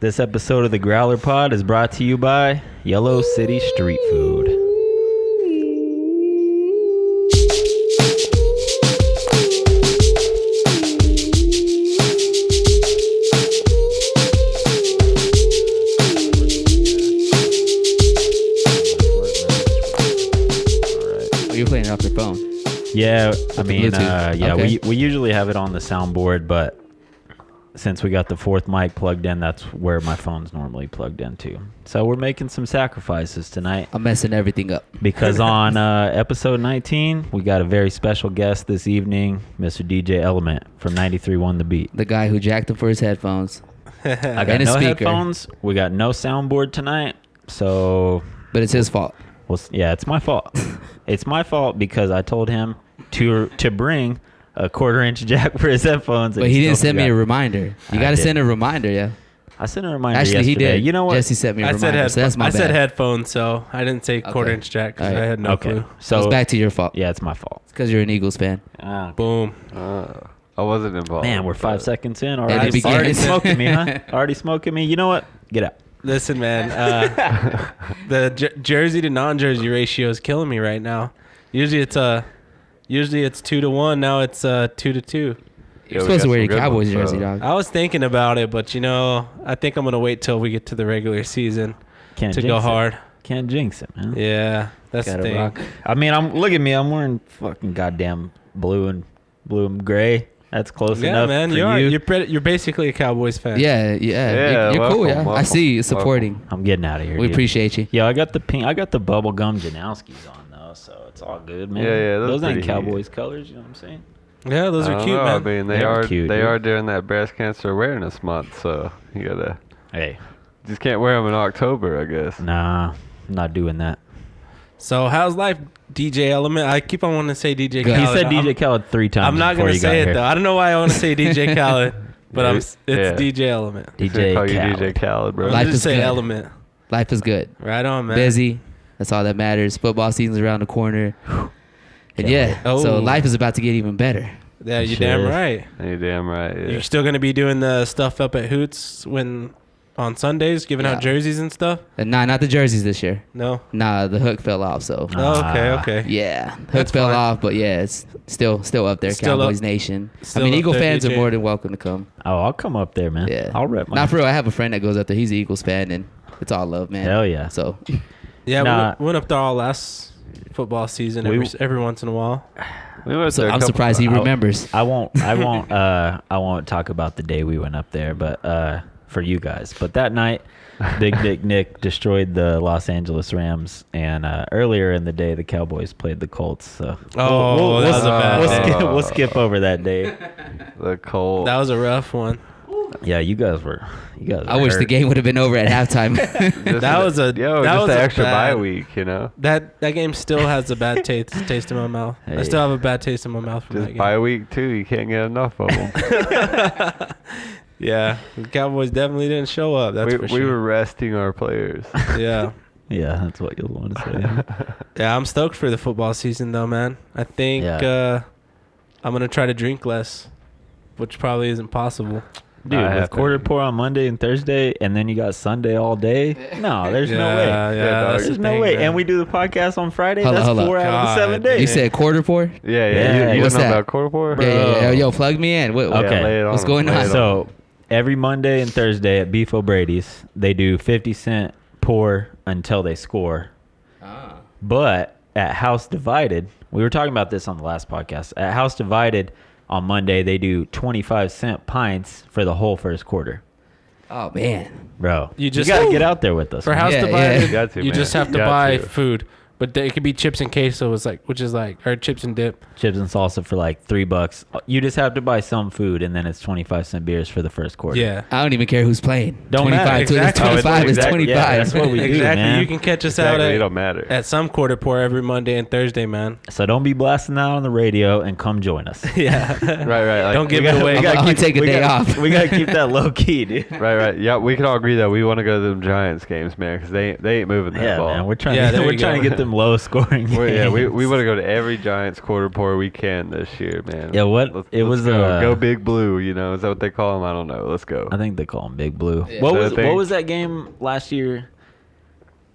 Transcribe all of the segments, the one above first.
This episode of the Growler Pod is brought to you by Yellow City Street Food. Oh, you're playing it off your phone. Yeah, I mean, okay. we usually have it on the soundboard, but since we got the fourth mic plugged in, that's where my phone's normally plugged into. So we're making some sacrifices tonight. I'm messing everything up. Because on episode 19, we got a very special guest this evening, Mr. DJ Element from 93.1 The Beat. The guy who jacked him for his headphones. I got And a no speaker. headphones. We got no soundboard tonight. So, But it's his fault. well, yeah, it's my fault. It's my fault because I told him to bring a 1/4-inch jack for his headphones. But he didn't send me a reminder. You got to send a reminder, yeah. I sent a reminder Actually, yesterday. he did. You know what? Jesse sent me a reminder, so that's my I bad. said headphones, so I didn't say Okay. 1/4-inch jack because All right. I had no clue. So it's back to your fault. Yeah, it's my fault. It's because you're an Eagles fan. Boom. I wasn't involved. Man, we're 5 seconds in. At Already, the beginning. already smoking me, huh? Already smoking me. You know what? Get out. Listen, man, the jersey to non-jersey ratio is killing me right now. Usually it's 2-1. Now it's 2-2. You're supposed to wear your Cowboys jersey, dog. I was thinking about it, but I think I'm gonna wait till we get to the regular season Can't to jinx go it. hard. Can't jinx it, man. Yeah, that's the Gotta thing. rock. I mean, look at me. I'm wearing fucking goddamn blue and gray. That's close Yeah, enough man, for you are. you. You're basically a Cowboys fan. Yeah. Yeah, You're cool, welcome, yeah. I welcome, see you supporting. I'm getting out of here. We dude. appreciate you. Yo, I got the pink. I got the bubblegum Janowskis on though, so it's all good, man. Yeah, those ain't pretty Cowboys colors. You know what I'm saying? Yeah, those are cute, man. I mean, they They're are cute, they dude. are during that breast cancer awareness month, so you gotta Hey, just can't wear them in October, I guess. nah, I'm not doing that. So how's life, DJ Element? I keep on wanting to say DJ Good. Khaled. He said DJ Khaled 3 times. I'm not before gonna you got say it here. though. I don't know why I want to say DJ Khaled, but Yeah, it's yeah. DJ Element. He's gonna DJ call you Khaled. DJ Khaled, bro. I'm Life just is say good. Element. Life is good. Right on, man. Busy. That's all that matters. Football season's around the corner. And yeah, so Oh. life is about to get even better. Yeah, you're Shit. damn right. You're damn right. Yeah. You're still gonna be doing the stuff up at Hoots on Sundays, giving Yeah. out jerseys and stuff. And not the jerseys this year. No. Nah, the hook fell off. So Okay. yeah, hook That's fell fine. off, but yeah, it's still up there. Still Cowboys up- Nation. I still mean, up Eagle there, fans DJ. are more than welcome to come. Oh, I'll come up there, man. Yeah, I'll rep my. Not for real. I have a friend that goes up there. He's an Eagles fan, and it's all love, man. Hell yeah. So Yeah, Nah. we went up there all last football season We- every once in a while. We went so there a I'm couple surprised he times. remembers. I won't talk about the day we went up there, but for you guys. But that night, Big Dick Nick destroyed the Los Angeles Rams, and earlier in the day, the Cowboys played the Colts. So Oh, that was a bad day. we'll skip over that day. The Colt. That was a rough one. Yeah, you guys were I wish the hurt. game would have been over at halftime. That was a- yo, that just was an a extra bad- bye week, you know. That game still has a bad taste in my mouth. Hey. I still have a bad taste in my mouth from Just that bye game. week too. You can't get enough of them. Yeah, the Cowboys definitely didn't show up. That's for we sure. were resting our players. Yeah. Yeah, that's what you'll want to say. Yeah, I'm stoked for the football season though, man. I think I'm gonna try to drink less, which probably isn't possible. Dude, I with have quarter to. pour on Monday and Thursday, and then you got Sunday all day. No, there's no way. Yeah, that's There's the no thing, way. man. And we do the podcast on Friday. Hold on, That's hold on. 4 out of the 7 God, days. You said quarter pour? Yeah. Yeah, You what's know that? about quarter pour? Yeah. Yo, plug me in. What, Okay. Yeah, lay it on What's them, going lay on? it So every Monday and Thursday at Beef O'Brady's, they do 50-cent pour until they score. But at House Divided, we were talking about this on the last podcast. At House Divided on Monday, they do 25-cent pints for the whole first quarter. Oh man. Bro, You just- got to get out there with us. For man. house Yeah, divided, yeah. You got to, you man. just have to You got buy to. food. But it could be chips and queso, or chips and dip. Chips and salsa for like $3. You just have to buy some food, and then it's 25-cent beers for the first quarter. Yeah. I don't even care who's playing. Don't 25 matter. to Exactly. 25 is Exactly. 25. Yeah, that's what we do, Exactly. man. You can catch us Exactly. It out don't matter. at some quarter pour every Monday and Thursday, man. So don't be blasting that on the radio and come join us. Yeah. Right. Like, Don't give We it gotta- away. we gotta I'm gonna keep- take a we day gotta- off. We got to keep that low key, dude. Right. Yeah, we can all agree that we want to go to them Giants games, man, because they ain't moving that Yeah, ball. man. We're trying Yeah, to there we're you trying go. to get them some low scoring games. Well, yeah, we want to go to every Giants quarter pour we can this year, man. Yeah, what Let's was go Big Blue? You know, is that what they call them? I don't know. Let's go. I think they call him Big Blue. Yeah. What So I was think- that game last year?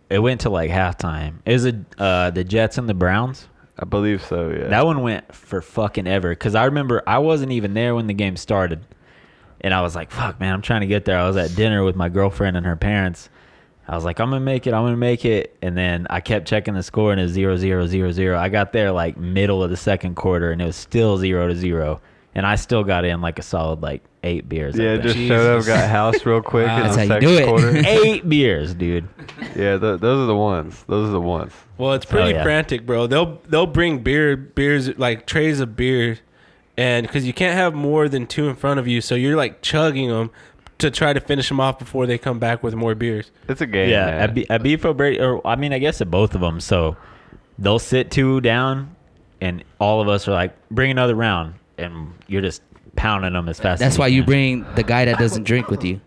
It went to like halftime. It was the Jets and the Browns. I believe so. Yeah. That one went for fucking ever. Because I remember I wasn't even there when the game started. And I was like, fuck, man, I'm trying to get there. I was at dinner with my girlfriend and her parents. I was like, I'm going to make it. And then I kept checking the score, and it was 0-0-0-0. I got there like middle of the second quarter, and it was still 0-0. And I still got in like a solid like 8 beers. I Yeah, think. just showed up, got housed real quick Wow. in the That's how you second do it. quarter. 8 beers, dude. Yeah, those are the ones. Those are the ones. Well, it's pretty yeah. frantic, bro. They'll bring beers like trays of beer, and because you can't have more than 2 in front of you, so you're like chugging them to try to finish them off before they come back with more beers. It's a game. Yeah, man. at Beefo Brady, or I mean, I guess at both of them. So they'll sit 2 down, and all of us are like, bring another round, and you're just pounding them as fast. That's as why you you can. bring the guy that doesn't drink with you.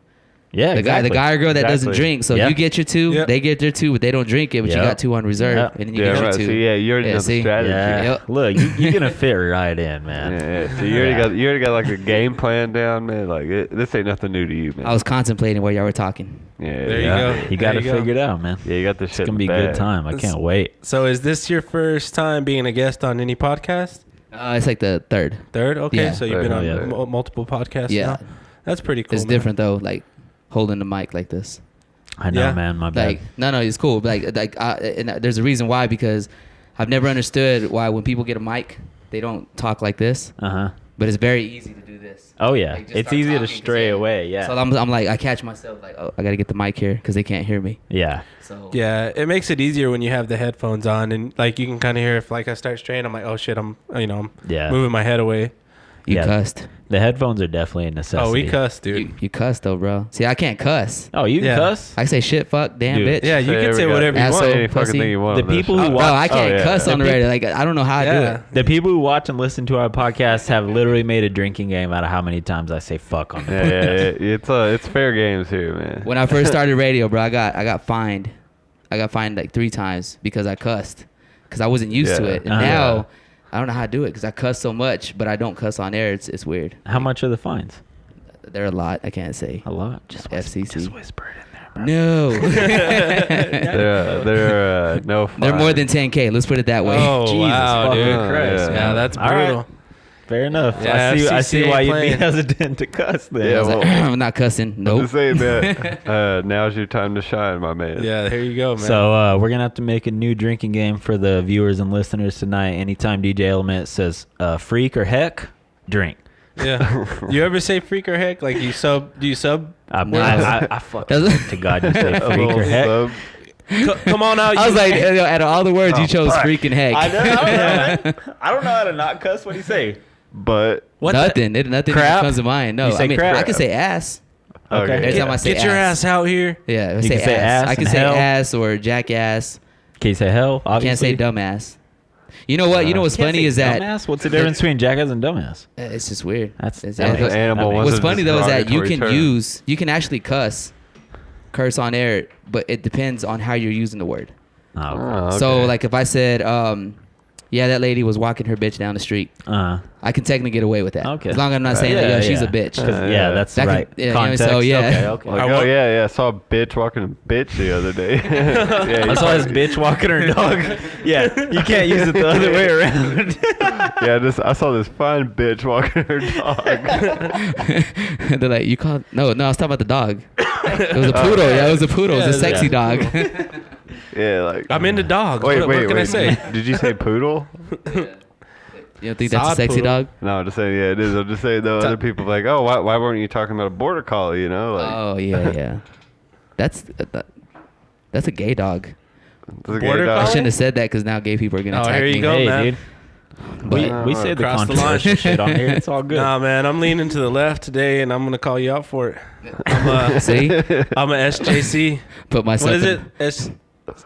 Yeah, The guy or girl that doesn't Exactly. drink. So Yep. you get your 2, Yep. they get their 2, but they don't drink it, but you Yep. got 2 on reserve, Yep. and then you Yeah, get right. your 2. So yeah, you already Yeah, know the see? strategy. Yeah, Yep. look, you're gonna fit right in, man. Yeah. So you already got like a game plan down, man. Like this ain't nothing new to you, man. I was contemplating while y'all were talking. Yeah. There you yeah. go. You got to There you go. figure it out, man. Yeah, you got this It's shit. gonna in be the a good bag. time. I can't wait. So is this your first time being a guest on any podcast? It's like the 3rd. Third? Okay, Yeah. so you've been on Yeah. multiple podcasts Yeah. now? That's pretty cool, It's man. different though, like holding the mic like this. I know, Yeah. man. My bad. Like no, it's cool. But and there's a reason why, because I've never understood why when people get a mic, they don't talk like this. Uh-huh. But it's very easy to do this. Oh yeah, Like, just it's start easy to talking 'cause, stray yeah. away. Yeah. So I'm like, I catch myself like, oh, I gotta get the mic here because they can't hear me. Yeah. So Yeah, it makes it easier when you have the headphones on, and like you can kind of hear if like I start straying, I'm like, oh shit, I'm Yeah. moving my head away. you Yeah. cussed. The headphones are definitely a necessity. Oh, we cuss, dude. You cussed though, bro. See, I can't cuss. Oh, you can Yeah. cuss? I say shit, fuck, damn, Dude. bitch. Yeah, you can say whatever you Asshole. want. Any fucking pussy. thing you want. The on this people shit. who Bro, watch- I can't Oh, yeah. cuss on the The radio. Like I don't know how I do Yeah. it. The people who watch and listen to our podcast have literally made a drinking game out of how many times I say fuck on the Yeah, podcast. it's fair games here, man. When I first started radio, bro, I got fined. I got fined like 3 times because I cussed, because I wasn't used to Yeah. it. And Uh-huh. now I don't know how to do it because I cuss so much, but I don't cuss on air. It's weird. How much are the fines? They're a lot. I can't say. A lot. Just FCC. Just whisper it in there, bro. No. They're no fun. They're more than 10K. Let's put it that way. Oh, Jesus wow, fucking dude. Christ, Yeah. Yeah, that's All right. brutal. Fair enough. Yeah, I see FCC why ain't you'd be playing. hesitant to cuss then. Yeah, I was like, well- I'm not cussing. I'm Nope. just saying that now's your time to shine, my man. Yeah, here you go, man. So we're gonna have to make a new drinking game for the viewers and listeners tonight. Anytime DJ Element says freak or heck, drink. yeah. You ever say freak or heck? Like do you sub? I fucking to God you say A freak little or heck. sub. Come on out. I was you- like, out of all the words, you chose fuck. freaking heck. I don't know. Man. I don't know how to not cuss. What do you say? But what the- Nothing. Nothing Crap? comes to mind. No, You say I mean, crap? I can say ass. Okay. Every time I say Get your ass out here. Yeah, I You say can say ass. ass I can and say hell. ass or jackass. Can you say hell? I can't say Obviously. dumbass. You know what? You know what's Can't funny say is that dumbass? What's the difference between jackass and dumbass? it's just weird. That's- It's- that it's- makes- animal that ones makes- What's are funny just though is that you derogatory can terms. you can actually curse on air, but it depends on how you're using the word. Oh, okay. Oh, So okay. like if I said, yeah, that lady was walking her bitch down the street, I can technically get away with that. Okay. As long as I'm not saying Yeah, like, yo, she's yeah. a bitch. 'Cause, Yeah, yeah, that's That can- right. yeah, you know, Context. so, yeah. Okay, okay. Like, I oh want- yeah, I saw a bitch walking a bitch the other day. Yeah, I saw this bitch walking her dog. Yeah, you can't use it the other way around. I saw this fine bitch walking her dog. They're like, you called? No, I was talking about the dog. It was a poodle. Yeah, it was a poodle. It was a Yeah, sexy dog. Yeah, like I'm into dogs. Wait, what can I say? Did you say poodle? You don't think that's a Sod sexy poodle. dog? No, I'm just saying. Yeah, it is. I'm just saying though. Other people like, oh, why weren't you talking about a border collie? You know, like Oh yeah. That's a gay dog. it's a gay Border dog. I collie? shouldn't have said that because now gay people are gonna Oh, attack here you me. go, Hey, man. dude. We But- say the Cross the line. controversial shit on here. It's all good. Nah, man, I'm leaning to the left today, and I'm gonna call you out for it. I'm See, I'm a SJC. put myself. What is in- it?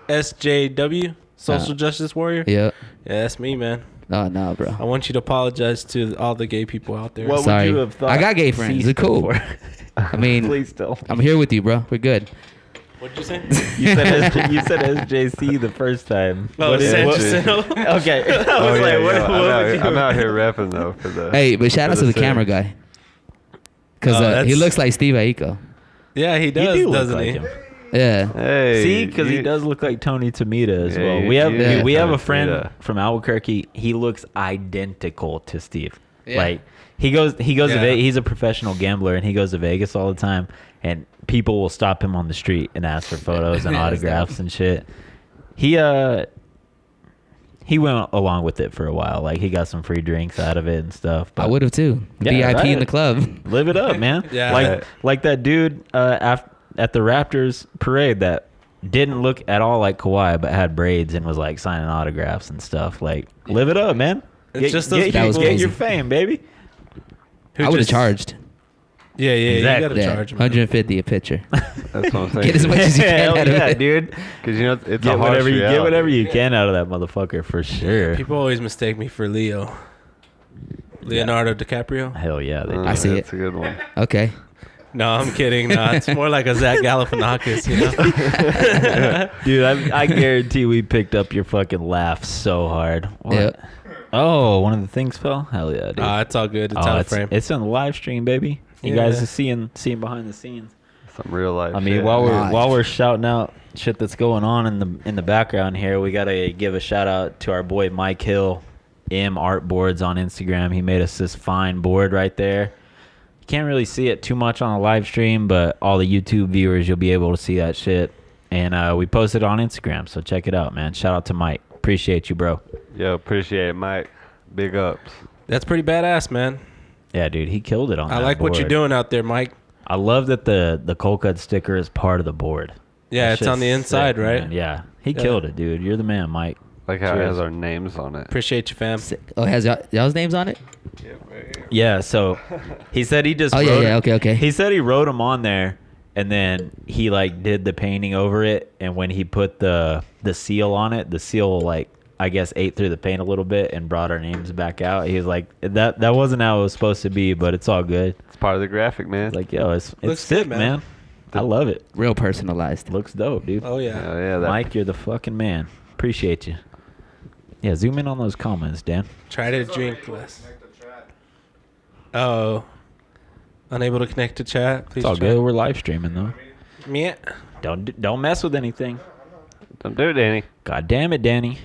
SJW, Social Justice Warrior. Yeah. Yeah, that's me, man. Oh no, bro. I want you to apologize to all the gay people out there. What Sorry. would you have thought? I got gay friends. ceased They're cool. before? I mean, Please tell me. I'm here with you, bro. We're good. What'd you say? You said SJC the first time. Oh, What is- Sanchez. Okay. I was like, what would you? I'm out here repping though for the. Hey, but shout out to the City. camera guy. Because Oh, he looks like Steve Aiko. Yeah, he You does, do look doesn't like he? him. Yeah. Hey, See, because he you- does look like Tony Tamita as Yeah, well. you- We have you- yeah. we have a Tony friend Tamita. from Albuquerque. He looks identical to Steve. Yeah. Like he goes to Yeah. Vegas. He's a professional gambler and he goes to Vegas all the time. And people will stop him on the street and ask for photos and Yeah, that's autographs dope. and shit. He went along with it for a while. Like he got some free drinks out of it and stuff. I would have too. Yeah, VIP in right. the club. Live it up, man. Yeah. Like that dude at the Raptors parade that didn't look at all like Kawhi, but had braids and was like signing autographs and stuff. Like, live it up, man. It's just those That was people crazy. your fame, baby. who I would have just- charged. Yeah, Exactly. you gotta Yeah, charge him. 150 a picture. That's what I'm saying. Get as much as you can Hell out of yeah, it. dude. Because you know it's a Get harsh whatever reality. you can out of that motherfucker for sure. People always mistake me for Leo. Leonardo DiCaprio? Hell yeah, they do. I see That's it. a good one. Okay. No, I'm kidding. No, it's more like a Zach Galifianakis, you know? Dude, I guarantee we picked up your fucking laugh so hard. What? Yep. Oh, one of the things fell? Hell yeah, dude. It's all good. It's Oh, out of frame. it's on the live stream, baby. You Yeah. guys are seeing behind the scenes. Some real life. I mean, shit. while we're shouting out shit that's going on in the background here, we gotta give a shout out to our boy Mike Hill, M Art Boards on Instagram. He made us this fine board right there. You can't really see it too much on the live stream, but all the YouTube viewers, you'll be able to see that shit. And we posted it on Instagram, so check it out, man. Shout out to Mike. Appreciate you, bro. Yo, appreciate it, Mike. Big ups. That's pretty badass, man. Yeah, dude, he killed it on I that like what you're board. doing out there, Mike. I love that the cold cut sticker is part of the board. Yeah, That it's on shit's the inside, sick, right? man. Yeah, he Yeah. killed it, dude. You're the man, Mike. Like how it Cheers. has our names on it. Appreciate you, fam. Sick. Oh, has y'all's names on it? Yeah, so he said he just Oh, yeah, wrote yeah, it- okay. He said he wrote them on there and then he like did the painting over it, and when he put the seal on it, the seal like I guess ate through the paint a little bit and brought our names back out. He was like that wasn't how it was supposed to be, but it's all good. It's part of the graphic, man. Like, yo, it's Looks sick, good, man. man. I love it. Real personalized. Looks dope, dude. Oh, yeah. Hell yeah, that, Mike, you're the fucking man. Appreciate you. Yeah, zoom in on those comments, Dan. Try to drink less. Oh. Unable to connect to chat? Please It's all try. good. We're live streaming though. Yeah. Don't mess with anything. Don't do it, Danny. God damn it, Danny.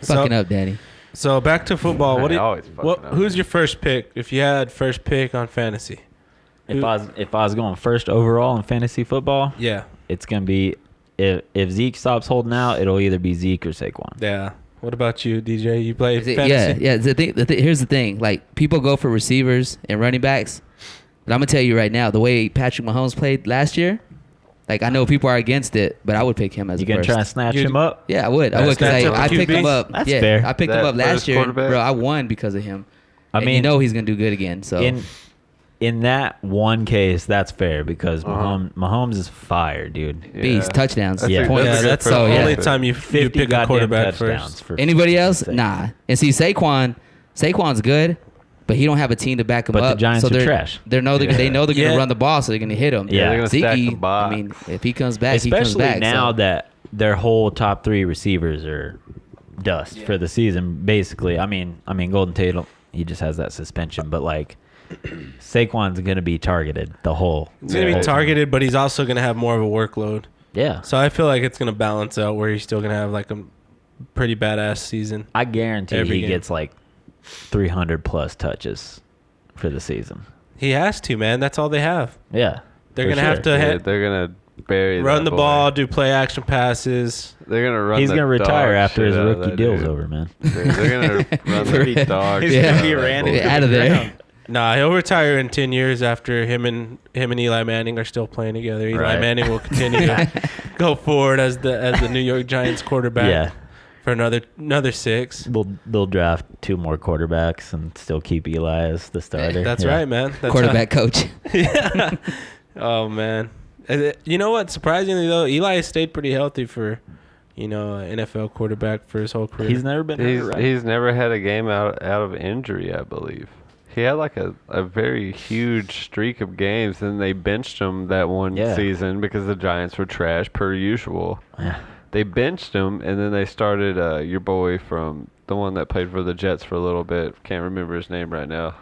Fucking up, Daddy. So back to football. I What? always fucking up. Who's your first pick? If you had first pick on fantasy, If I was going first overall in fantasy football, yeah, it's gonna be if Zeke stops holding out, it'll either be Zeke or Saquon. yeah. What about you, DJ? You play Yeah, fantasy? yeah. Here's the thing. Like, people go for receivers and running backs. But I'm going to tell you right now, the way Patrick Mahomes played last year, like, I know people are against it, but I would pick him as You a gonna first. try and snatch You- him up? Yeah, I would. I That's would, because up to I picked him QBs? up. That's yeah, fair. I picked him That up last first year. quarterback? Bro, I won because of him. I And mean, you know he's going to do good again. So in that one case, that's fair because Uh-huh. Mahomes is fire, dude. Yeah. beast, touchdowns, Yeah. points. Yeah, That's a that's good the first only pick. time you 50 pick a goddamn quarterback touchdowns first. for Anybody else? insane. Nah. And see, Saquon's good, but he don't have a team to back him But up. the Giants so are they're, trash. They know they're Yeah. going Yeah. to run the ball, so they're going to hit him. Yeah. They're gonna stack the Zeke, box. I mean, if he comes back, he comes Especially back. now so. that their whole top three receivers are dust for the season. Basically, I mean, Golden Tate, he just has that suspension, but like Saquon's gonna be targeted the whole. He's gonna Yeah. be targeted, but he's also gonna have more of a workload. Yeah, So I feel like it's gonna balance out where he's still gonna have like a pretty badass season. I guarantee Every he game. gets like 300 plus touches for the season. He has to, man. That's all they have. Yeah, They're for gonna have sure. to Yeah, they're gonna bury run that the boy. ball, do play action passes. They're gonna run. He's the gonna retire dog after his shit out of rookie that deal's dude. over, man. They're gonna run the dog. He's shit gonna out be of that ran boy. into Out of the there. ground. Nah, he'll retire in 10 years after him and Eli Manning are still playing together. Eli Right. Manning will continue to go forward as the New York Giants quarterback Yeah, for another 6. they'll draft 2 more quarterbacks and still keep Eli as the starter. That's Yeah. right, man. That's quarterback coach. yeah. Oh man. You know what? Surprisingly though, Eli has stayed pretty healthy for, an NFL quarterback for his whole career. He's never been hurt, right? He's never had a game out of injury, I believe. He had like a very huge streak of games, and they benched him that one season because the Giants were trash per usual. Yeah. They benched him, and then they started your boy from the one that played for the Jets for a little bit. Can't remember his name right now.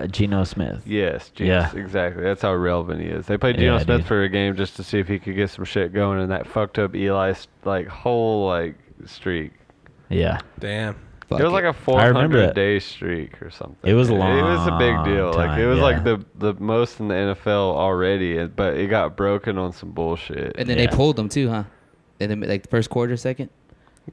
Geno Smith. Yes, exactly. That's how relevant he is. They played Geno Smith for a game just to see if he could get some shit going, and that fucked up Eli's whole streak. Yeah. Damn. It was like a 400-day streak or something. It was long. It was a big deal. Time, it was the most in the NFL already, but it got broken on some bullshit. And then they pulled him too, huh? And then the first quarter, second.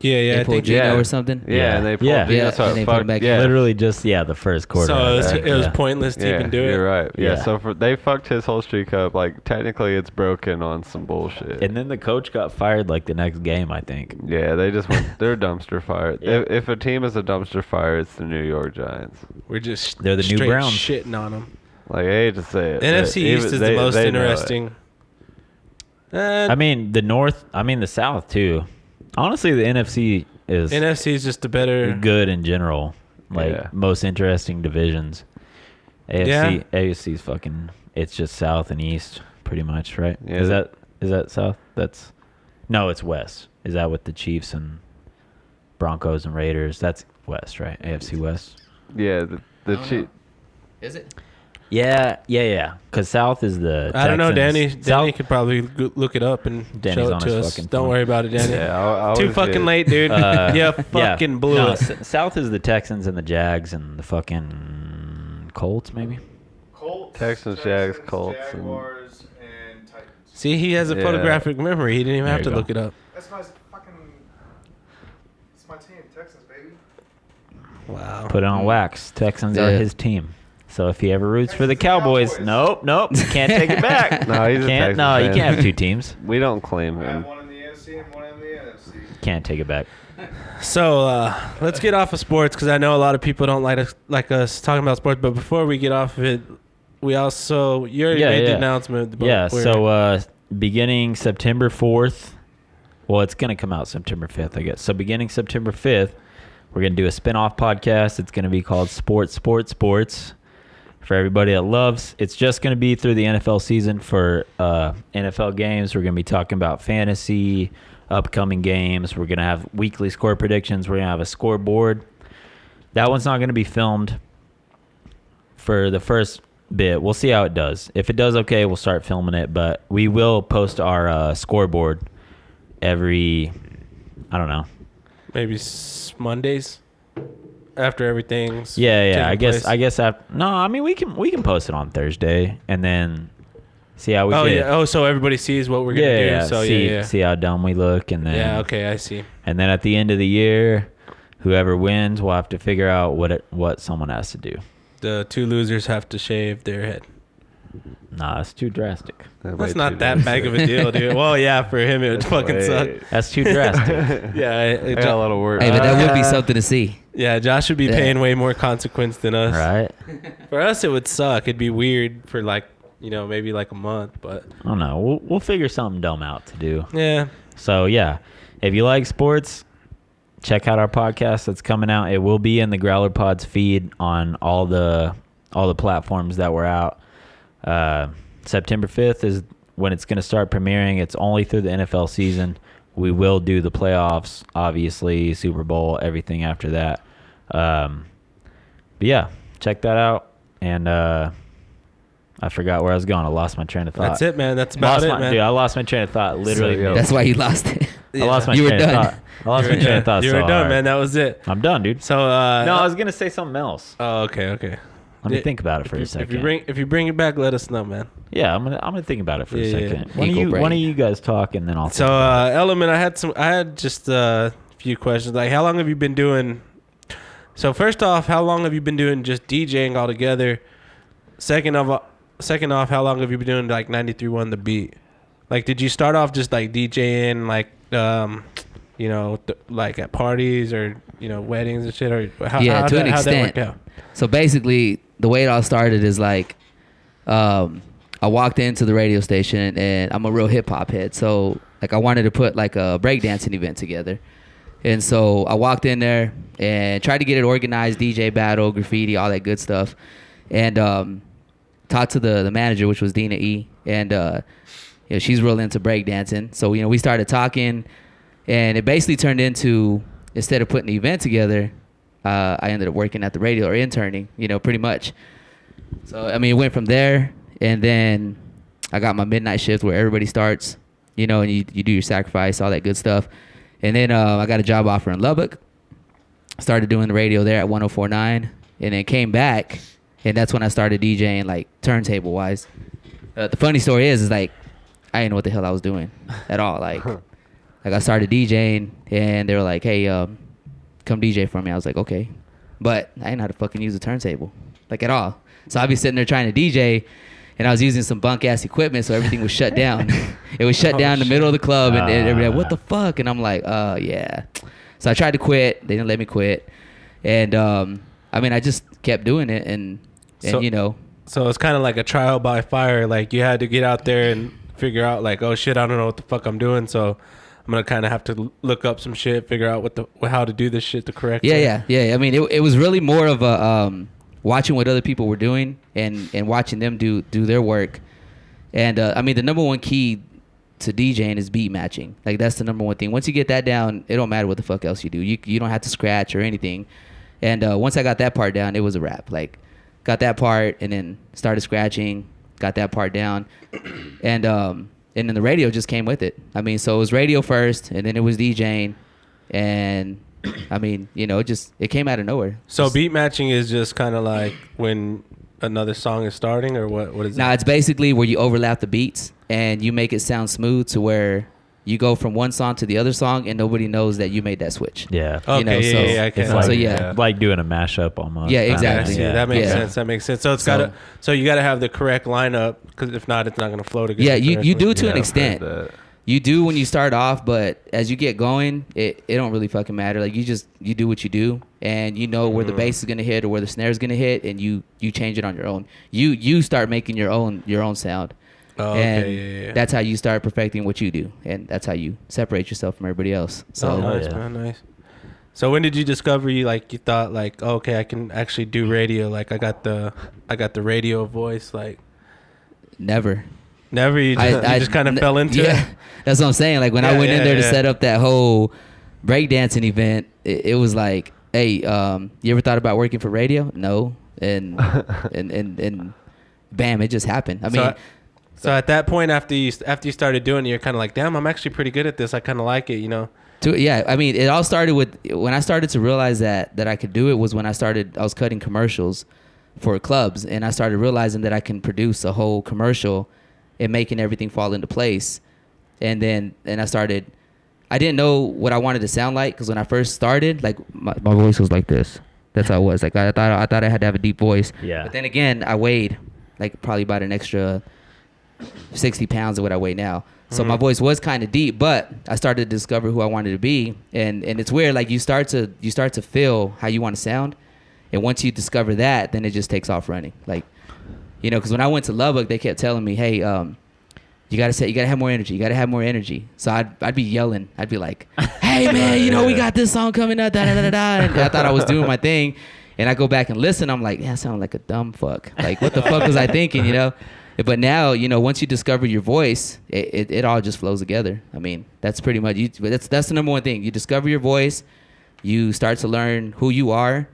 Yeah, they pulled Geno or something. Yeah, and they pulled Geno, so and they put him back. Literally just the first quarter. So it was pointless to even do it. You're right. Yeah. So they fucked his whole streak up. Technically, it's broken on some bullshit. And then the coach got fired the next game, I think. Yeah, they just went. They're dumpster fire. Yeah. If a team is a dumpster fire, it's the New York Giants. They're the new Browns. Shitting on them. I hate to say it. NFC East is the most interesting. The South too. Honestly, the NFC is just the better good in general. Most interesting divisions. AFC is fucking. It's just South and East, pretty much, right? Yeah. Is that South? It's West. Is that with the Chiefs and Broncos and Raiders? That's West, right? AFC West. Yeah, the Chiefs. Is it? Yeah. Because South is the Texans. I don't know, Danny. Danny could probably look it up and Danny's show it to us. Don't worry about it, Danny. Yeah, Too fucking late, dude. Fucking blew it. South is the Texans and the Jags and the fucking Colts, maybe. Texans, Jags, Colts, Jaguars, and Titans. See, he has a photographic memory. He didn't even have to look it up. That's my team, Texans, baby. Wow. Put it on wax. Texans are his team. So if he ever roots for the Cowboys, nope, can't take it back. No, he's a Texans fan. You can't have two teams. We don't claim I him. have one in the NFC and one in the NFC. Can't take it back. So let's get off of sports because I know a lot of people don't like us talking about sports. But before we get off of it, you already made the announcement. So beginning September 4th, well, it's going to come out September 5th, I guess. So beginning September 5th, we're going to do a spin-off podcast. It's going to be called Sports. For everybody that loves, it's just going to be through the NFL season for NFL games. We're going to be talking about fantasy, upcoming games. We're going to have weekly score predictions. We're going to have a scoreboard. That one's not going to be filmed for the first bit. We'll see how it does. If it does okay, we'll start filming it. But we will post our scoreboard every, I don't know. Maybe Mondays. After everything's I guess after, we can post it on Thursday and then see how we did. So everybody sees what we're gonna do. So see how dumb we look, and then I see. And then at the end of the year, whoever wins will have to figure out what someone has to do. The two losers have to shave their head. Nah, that's too drastic. That's not that big of a deal, dude. Well, yeah, for him it would fucking suck. That's too drastic. I got a lot of work. Hey, but that would be something to see. Yeah, Josh would be paying way more consequence than us. Right. For us, it would suck. It'd be weird for maybe a month, but I don't know. We'll figure something dumb out to do. Yeah. So if you like sports, check out our podcast that's coming out. It will be in the Growler Pods feed on all the platforms that we're out. September 5th is when it's going to start premiering. It's only through the NFL season. We will do the playoffs, obviously, Super Bowl, everything after that. But yeah, check that out. And I forgot where I was going. I lost my train of thought. That's it, man. That's about it, man. Dude, I lost my train of thought. Literally. That's why you lost it. I lost my train of thought. I lost my train of thought. You were done, man. That was it. I'm done, dude. So no, I was going to say something else. Oh, okay. Let me think about it for a second. If you bring it back, let us know, man. Yeah, I'm gonna think about it for a second. Yeah. Why don't you guys talk and then I'll. So, Element, I had just a few questions. Like, how long have you been doing? So, first off, how long have you been doing just DJing altogether? Second off, how long have you been doing 93.1 The Beat? Like, did you start off just DJing at parties or weddings and shit, or how to an extent. How'd that work out? So basically, the way it all started is I walked into the radio station and I'm a real hip hop head. So I wanted to put a breakdancing event together. And so I walked in there and tried to get it organized, DJ battle, graffiti, all that good stuff. and talked to the manager, which was Dina E, and she's real into breakdancing. So we started talking, and it basically turned into, instead of putting the event together, I ended up working at the radio or interning, pretty much. So it went from there, and then I got my midnight shift where everybody starts, and you do your sacrifice, all that good stuff. And then I got a job offer in Lubbock, started doing the radio there at 104.9, and then came back, and that's when I started DJing, like, turntable wise. The funny story is like, I didn't know what the hell I was doing at all. Like I started DJing, and they were like, hey, come DJ for me. I was like, okay. But I didn't know how to fucking use a turntable, like, at all. So I'd be sitting there trying to DJ, and I was using some bunk-ass equipment, so everything was shut down. It was shut down in the middle of the club, and everybody like, what the fuck? And I'm like, yeah. So I tried to quit. They didn't let me quit. And, I just kept doing it, and So it's kind of like a trial by fire. Like, you had to get out there and figure out, like, oh, shit, I don't know what the fuck I'm doing, so I'm going to kind of have to look up some shit, figure out how to do this shit the correct way. Yeah. It was really more of a watching what other people were doing and watching them do their work. And, the number one key to DJing is beat matching. Like, that's the number one thing. Once you get that down, it don't matter what the fuck else you do. You don't have to scratch or anything. And once I got that part down, it was a wrap. Like, got that part and then started scratching, got that part down. And then the radio just came with it. So it was radio first, and then it was DJing. And, it came out of nowhere. So beat matching is just kind of like when another song is starting, or what is it? Nah, it's basically where you overlap the beats and you make it sound smooth to where you go from one song to the other song and nobody knows that you made that switch. Yeah. Okay, I can. It's like doing a mashup almost. Yeah, exactly. That makes sense. That makes sense. So it's so you gotta have the correct lineup, because if not, it's not gonna flow together. Yeah, you do to an extent. You do when you start off, but as you get going, it don't really fucking matter. Like, you do what you do, and you know where the bass is gonna hit or where the snare is gonna hit, and you change it on your own. You start making your own sound. Oh, and okay, yeah. That's how you start perfecting what you do, and that's how you separate yourself from everybody else. So nice, man, nice. So when did you discover you thought like, oh, okay, I can actually do radio? Like, I got the radio voice. Like, never. You just kind of fell into it. Yeah, that's what I'm saying. Like, when I went in there to set up that whole breakdancing event, it was like, hey, you ever thought about working for radio? No, and bam, it just happened. So at that point, after you started doing it, you're kind of like, damn, I'm actually pretty good at this. I kind of like it, It all started with when I started to realize that I could do it was when I was cutting commercials for clubs, and I started realizing that I can produce a whole commercial and making everything fall into place. And then I didn't know what I wanted to sound like, because when I first started, like, my voice was like this. That's how it was. Like, I thought I had to have a deep voice. Yeah. But then again, I weighed like probably about an extra 60 pounds of what I weigh now. So my voice was kind of deep, but I started to discover who I wanted to be. And it's weird. Like, you start to feel how you want to sound. And once you discover that, then it just takes off running. Like, because when I went to Lubbock, they kept telling me, hey, you gotta have more energy. You gotta have more energy. So I'd be yelling. I'd be like, hey man, we got this song coming up, da da da da. And I thought I was doing my thing. And I go back and listen. I'm like, yeah, I sound like a dumb fuck. Like, what the fuck was I thinking, But now, once you discover your voice, it all just flows together. That's pretty much that's the number one thing. You discover your voice, you start to learn who you are,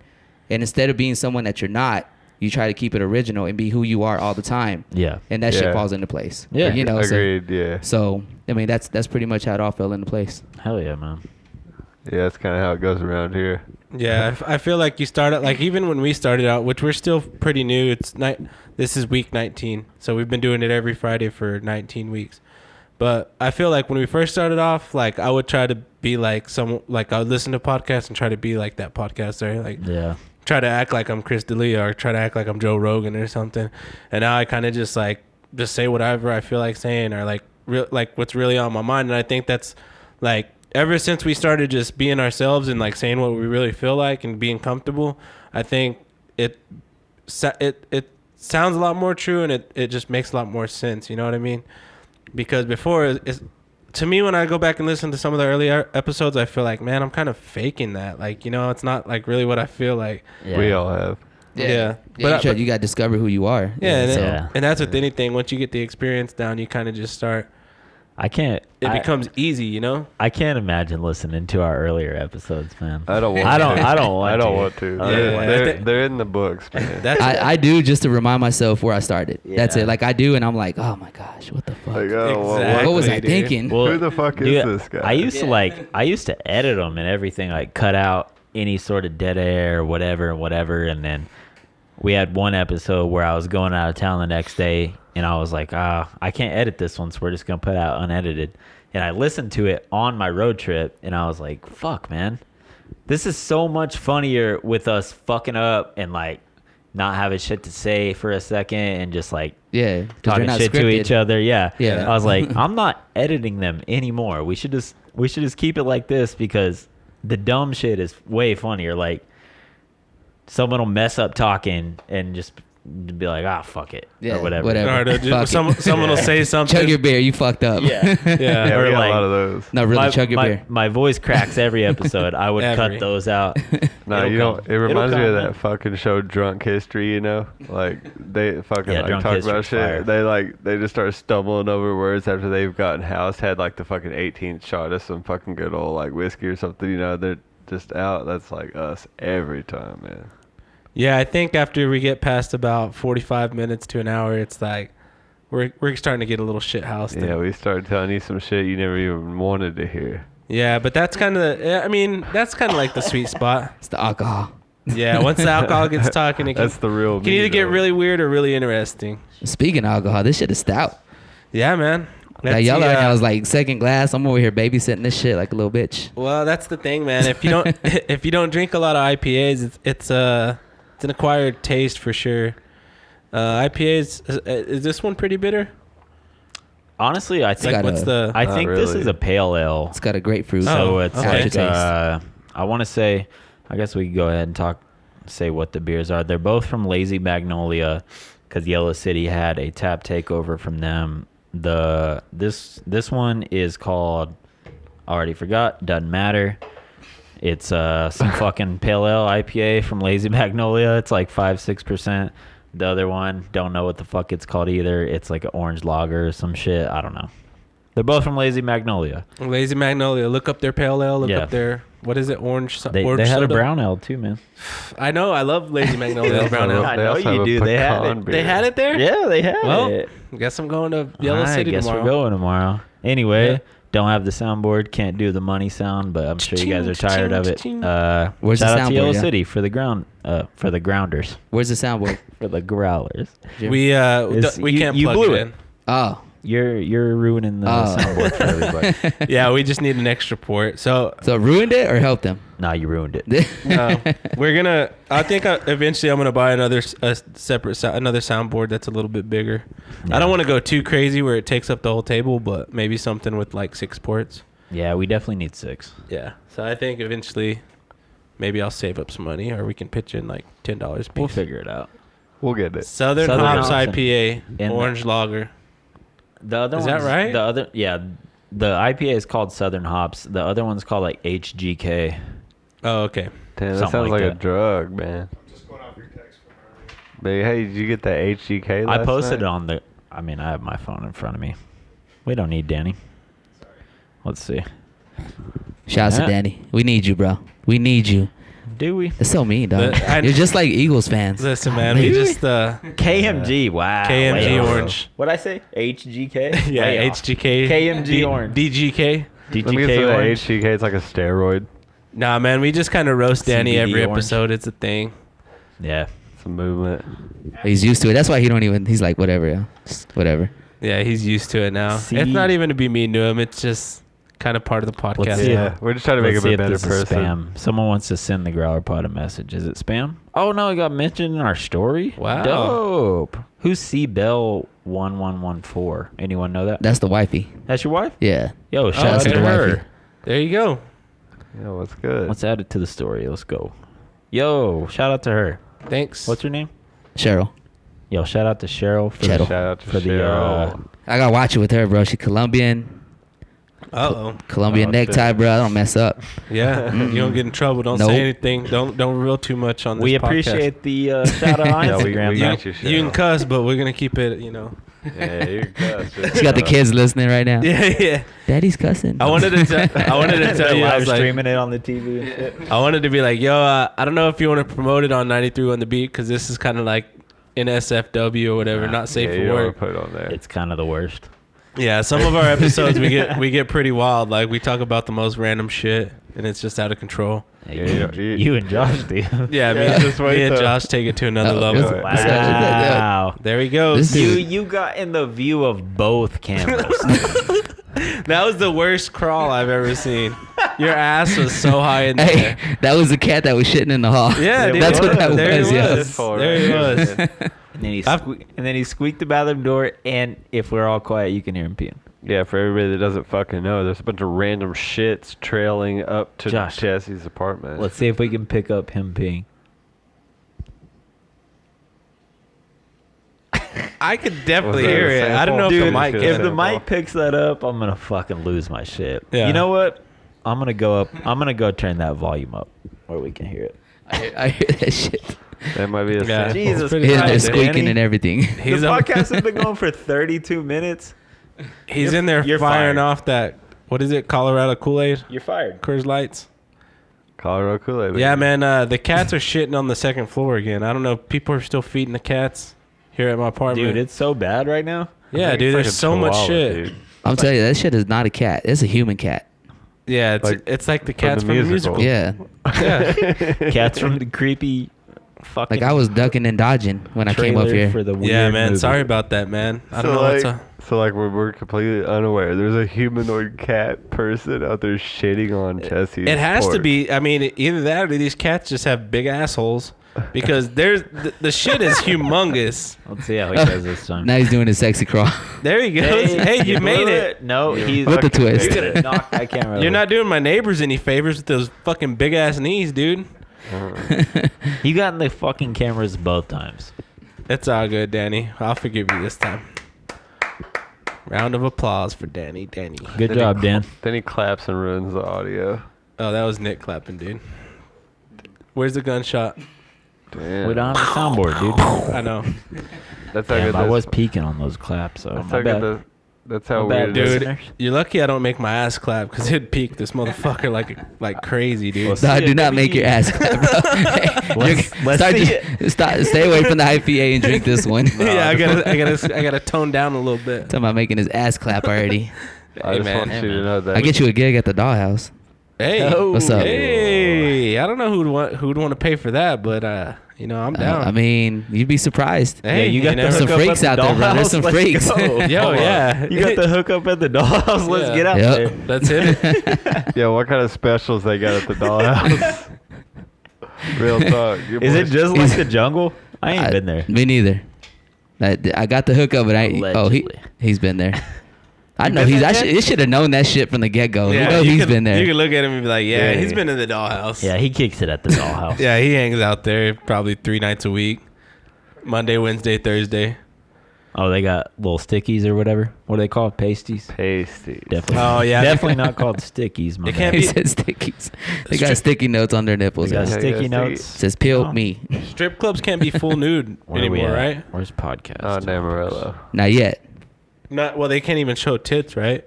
and instead of being someone that you're not, you try to keep it original and be who you are all the time. Yeah. And that shit falls into place. Yeah. Agreed, So that's pretty much how it all fell into place. Hell yeah, man. Yeah, that's kind of how it goes around here. Yeah, I feel like you started, like, even when we started out, which we're still pretty new. This is week 19, so we've been doing it every Friday for 19 weeks. But I feel like when we first started off, like, I would try to be like I would listen to podcasts and try to be like that podcaster, like, try to act like I'm Chris D'Elia or try to act like I'm Joe Rogan or something. And now I kind of just say whatever I feel like saying, or like what's really on my mind. And I think that's like, ever since we started just being ourselves and like saying what we really feel like and being comfortable, I think it sounds a lot more true, and it just makes a lot more sense. You know what I mean? Because before, to me, when I go back and listen to some of the earlier episodes, I feel like, man, I'm kind of faking that. Like, it's not like really what I feel like. Yeah. We all have. Yeah. But you got to discover who you are. Yeah, Yeah. and that's with anything. Once you get the experience down, you kind of just start. I can't. It becomes easy, you know. I can't imagine listening to our earlier episodes, man. I don't want. I don't. To. I don't want. I don't to. want to. Yeah. They're in the books, man. That's I do just to remind myself where I started. That's Yeah. it. Like I do, and I'm like, oh my gosh, what the fuck? Like, oh, Exactly. What was I dude. thinking? Well, who the fuck is dude, this guy? I used to edit them and everything, like cut out any sort of dead air or whatever, and then we had one episode where I was going out of town the next day, and I was like, I can't edit this one, so we're just gonna put it out unedited. And I listened to it on my road trip, and I was like, fuck, man, this is so much funnier with us fucking up and like not having shit to say for a second and just like Yeah, 'cause they're talking not shit to scripted. each other. Yeah. Yeah. I was like, I'm not editing them anymore. We should just keep it like this because the dumb shit is way funnier. Like someone will mess up talking and just be like, Yeah, fuck it. Or whatever. Or to Fuck it. someone will say something. Chug your beer, you fucked up. Yeah. Yeah. Yeah, Or we got like- a lot of those. No, really, chug your beer. my voice cracks every episode. I would Every. cut those out. No, It'll you come. don't. It reminds me It'll of come, that fucking show, Drunk History. You know, like they fucking Yeah, like Drunk talk History's about shit. fire. They just start stumbling over words after they've gotten housed. Had like the fucking 18th shot of some fucking good old like whiskey or something. You know, they're just out. That's like us every time, man. Yeah, I think after we get past about 45 minutes to an hour, it's like we're starting to get a little shit housed. Yeah, we start telling you some shit you never even wanted to hear. Yeah, but that's kind of that's kind of like the sweet spot. It's the alcohol. Yeah, once the alcohol gets talking, it can, That's the real. can either get really weird or really interesting. Speaking of alcohol, this shit is stout. Yeah, man. Like y'all already, I was like second glass. I'm over here babysitting this shit like a little bitch. Well, that's the thing, man. If you don't drink a lot of IPAs, it's an acquired taste for sure. IPAs is this one pretty bitter? Honestly, I Like think what's the? I think this really. is a pale ale. It's got a grapefruit. So it's okay. like I want to say, I guess we can go ahead and say what the beers are. They're both from Lazy Magnolia, because Yellow City had a tap takeover from them. This one is called, I already forgot, doesn't matter. It's some fucking pale ale IPA from Lazy Magnolia. It's like 5-6%. The other one, don't know what the fuck it's called either. It's like an orange lager or some shit. I don't know. They're both from Lazy Magnolia. Lazy Magnolia. Look up their pale ale. Look Yeah. up their what is it? Orange. They orange had a soda? brown ale too, man. I know. I love Lazy Magnolia brown ale. I They know also you have a do. They had pecan it. beer. They had it there. Yeah, they had Well, it. guess I'm going to Yellow I City guess tomorrow. we're going tomorrow. Anyway, Yeah. don't have the soundboard. Can't do the money sound, but I'm sure you guys are tired of it. Where's the shout out to soundboard, Yellow yeah? City for the grounders, Where's the soundboard? for the growlers. We It's- we you- can't you plug blew it it. in. Oh, You're ruining the Oh. soundboard for everybody. Yeah, we just need an extra port. So so ruined it or helped them? Nah, you ruined it. we're gonna. I think eventually I'm gonna buy another another soundboard that's a little bit bigger. Yeah. I don't want to go too crazy where it takes up the whole table, but maybe something with like 6 ports. Yeah, we definitely need 6. Yeah. So I think eventually, maybe I'll save up some money, or we can pitch in like $10 a piece. We'll figure it out. We'll get it. Southern Southern Hops Hops IPA, and- orange lager. The other Is that one's- right? The other, yeah, the IPA is called Southern Hops. The other one's called like HGK. Oh, okay. Damn, that Something sounds like like a that. drug, man. Just going off your text from earlier. But hey, did you get that HGK? I last posted night? it on the. I mean, I have my phone in front of me. We don't need Danny. Let's see. Shouts to Yeah. Danny. We need you, bro. We need you. Do we? That's so mean, dog. But I- You're just like Eagles fans. Listen, man, we Really? just KMG. Wow. KMG way off. orange. What'd I say? HGK. Yeah, Way off. HGK. KMG orange. DGK. Let me get DGK some of that orange. HGK. It's like a steroid. Nah, man, we just kind of roast Danny CBD every orange. episode. It's a thing. Yeah. It's a movement. He's used to it. That's why he don't even. He's like whatever, yeah. Just whatever. Yeah, he's used to it now. See? It's not even to be mean to him. It's just kind of part of the podcast. Let's see. Yeah, we're just trying to make Let's him see a if better this is person. spam. Someone wants to send the Growler Pod a message. Is it spam? Oh no, it got mentioned in our story. Wow. Dope. Who's C Bell 1114? Anyone know that? That's the wifey. That's your wife? Yeah. Yo, shout out that's to the her. wifey. There you go. Yeah, what's good? Let's add it to the story. Let's go. Yo, shout out to her. Thanks. What's her name? Cheryl. Yo, shout out to Cheryl for Cheryl. Shout out to for the Cheryl. I gotta watch it with her, bro. She Colombian. Uh-oh. Colombian Oh, necktie, shit. bro. I don't mess up. Yeah, you don't get in trouble. Don't Nope. say anything. Don't reveal too much on this We podcast. appreciate the shout out on Yeah, we Instagram. though. got you. You can cuss, but we're gonna keep it. Yeah, you can cuss. She got the kids listening right now. Yeah. Daddy's cussing. I wanted to tell you. I live was like, streaming it on the TV and shit. I wanted to be like, yo, I don't know if you want to promote it on 93 on the beat because this is kind of like NSFW or whatever, not safe Yeah, for you don't wanna work. put it on there. It's kind of the worst. Yeah, some of our episodes we get pretty wild. Like we talk about the most random shit, and it's just out of control. Yeah, you and Josh do. Yeah, Yeah, just wait me and till- Josh take it to another Oh, level. this- Wow. There he goes. This dude- You got in the view of both cameras. That was the worst crawl I've ever seen. Your ass was so high in there. Hey, that was the cat that was shitting in the hall. Yeah, dude, that's what that there was. he Yeah. was. There he was. And then he squeaked the bathroom door, and if we're all quiet, you can hear him peeing. Yeah, for everybody that doesn't fucking know, there's a bunch of random shits trailing up to Josh, Jesse's apartment. Let's see if we can pick up him peeing. I could definitely Was that hear a it. I don't know sample? if the Dude, mic if If can. the mic picks that up, I'm gonna fucking lose my shit. Yeah. You know what? I'm gonna go up. I'm gonna go turn that volume up where we can hear it. I hear that shit. That might be a Yeah. sample. Jesus pretty He's high, there Danny. squeaking and everything. He's the up- podcast has been going for 32 minutes. He's in there You're firing fired. off that. What is it? Colorado Kool-Aid? You're fired. Coors Lights. Colorado Kool-Aid. Yeah, man. The cats are shitting on the second floor again. I don't know. People are still feeding the cats here at my apartment. Dude, it's so bad right now. yeah, dude. There's so much shit. I'm telling you, that shit is not a cat. It's a human cat. Yeah, Like, it's like the from cats the from the musical. musical. Yeah. Yeah. Cats from the creepy fucking. Like I was ducking and dodging when I came up trailer here. for the weird Yeah, man. movie. Sorry about that, man. I don't know like, what's up. So like we're completely unaware. There's a humanoid cat person out there shitting on Jesse's. It has to porch. be. I mean, either that or these cats just have big assholes because there's the shit is humongous. Let's see how he does this time. Now he's doing his sexy crawl. There he goes. Hey, you made blew it. No, he's With the twist. You're gonna knock that camera. You're over. not doing my neighbors any favors with those fucking big ass knees, dude. You got in the fucking cameras both times. It's all good, Danny. I'll forgive you this time. Round of applause for Danny. Danny. Good Then job, Dan. Then he claps and ruins the audio. Oh, that was Nick clapping, dude. Where's the gunshot? Damn. We don't have a soundboard, dude. I know. That's how Damn, good I this- was peeking on those claps, so That's my how bad. good that's how My bad, weird. Dude, listeners. you're lucky I don't make my ass clap because it'd peak this motherfucker like crazy, dude. Well, Nah, do not make your ass clap, bro. Hey, Let's start see just- stay away from the IPA and drink this one. Yeah, I gotta tone down a little bit. Talking about making his ass clap already. I Hey, just man. want Hey, you to man. know that. I get you a gig at the Dollhouse. Hey, What's up? Hey, I don't know who'd want to pay for that, but I'm down. I mean, you'd be surprised. Hey, Yeah, you got the There's some hookup freaks at the out there, bro. There's Dollhouse. some Let's freaks. go. Yo, Hold on. yeah. You got the hookup at the Dollhouse. Let's Yeah. get out Yep. there. That's it. Yeah, what kind of specials they got at the Dollhouse? Real talk. Your Is it boys- just like the jungle? I ain't been there. Me neither. I got the hookup, but Allegedly. he's been there. I know been he's. there, I Jen? should have known that shit from the get go. Yeah, You know you he's could- been there. You can look at him and be like, yeah, Yeah. he's been in the Dollhouse. Yeah, he kicks it at the Dollhouse. Yeah, he hangs out there probably 3 nights a week. Monday, Wednesday, Thursday. Oh, they got little stickies or whatever. What are they called? Pasties? pasties. Definitely. Oh, yeah. Definitely not called stickies. My It can't man. He be- says stickies. They got sticky notes on their They nipples. got It Yeah, sticky yeah, notes. says "peel Oh. me." Strip clubs can't be full nude Where are we anymore, at? right? Where's podcast? Oh, in Amarillo. Not yet. Not well. They can't even show tits, right?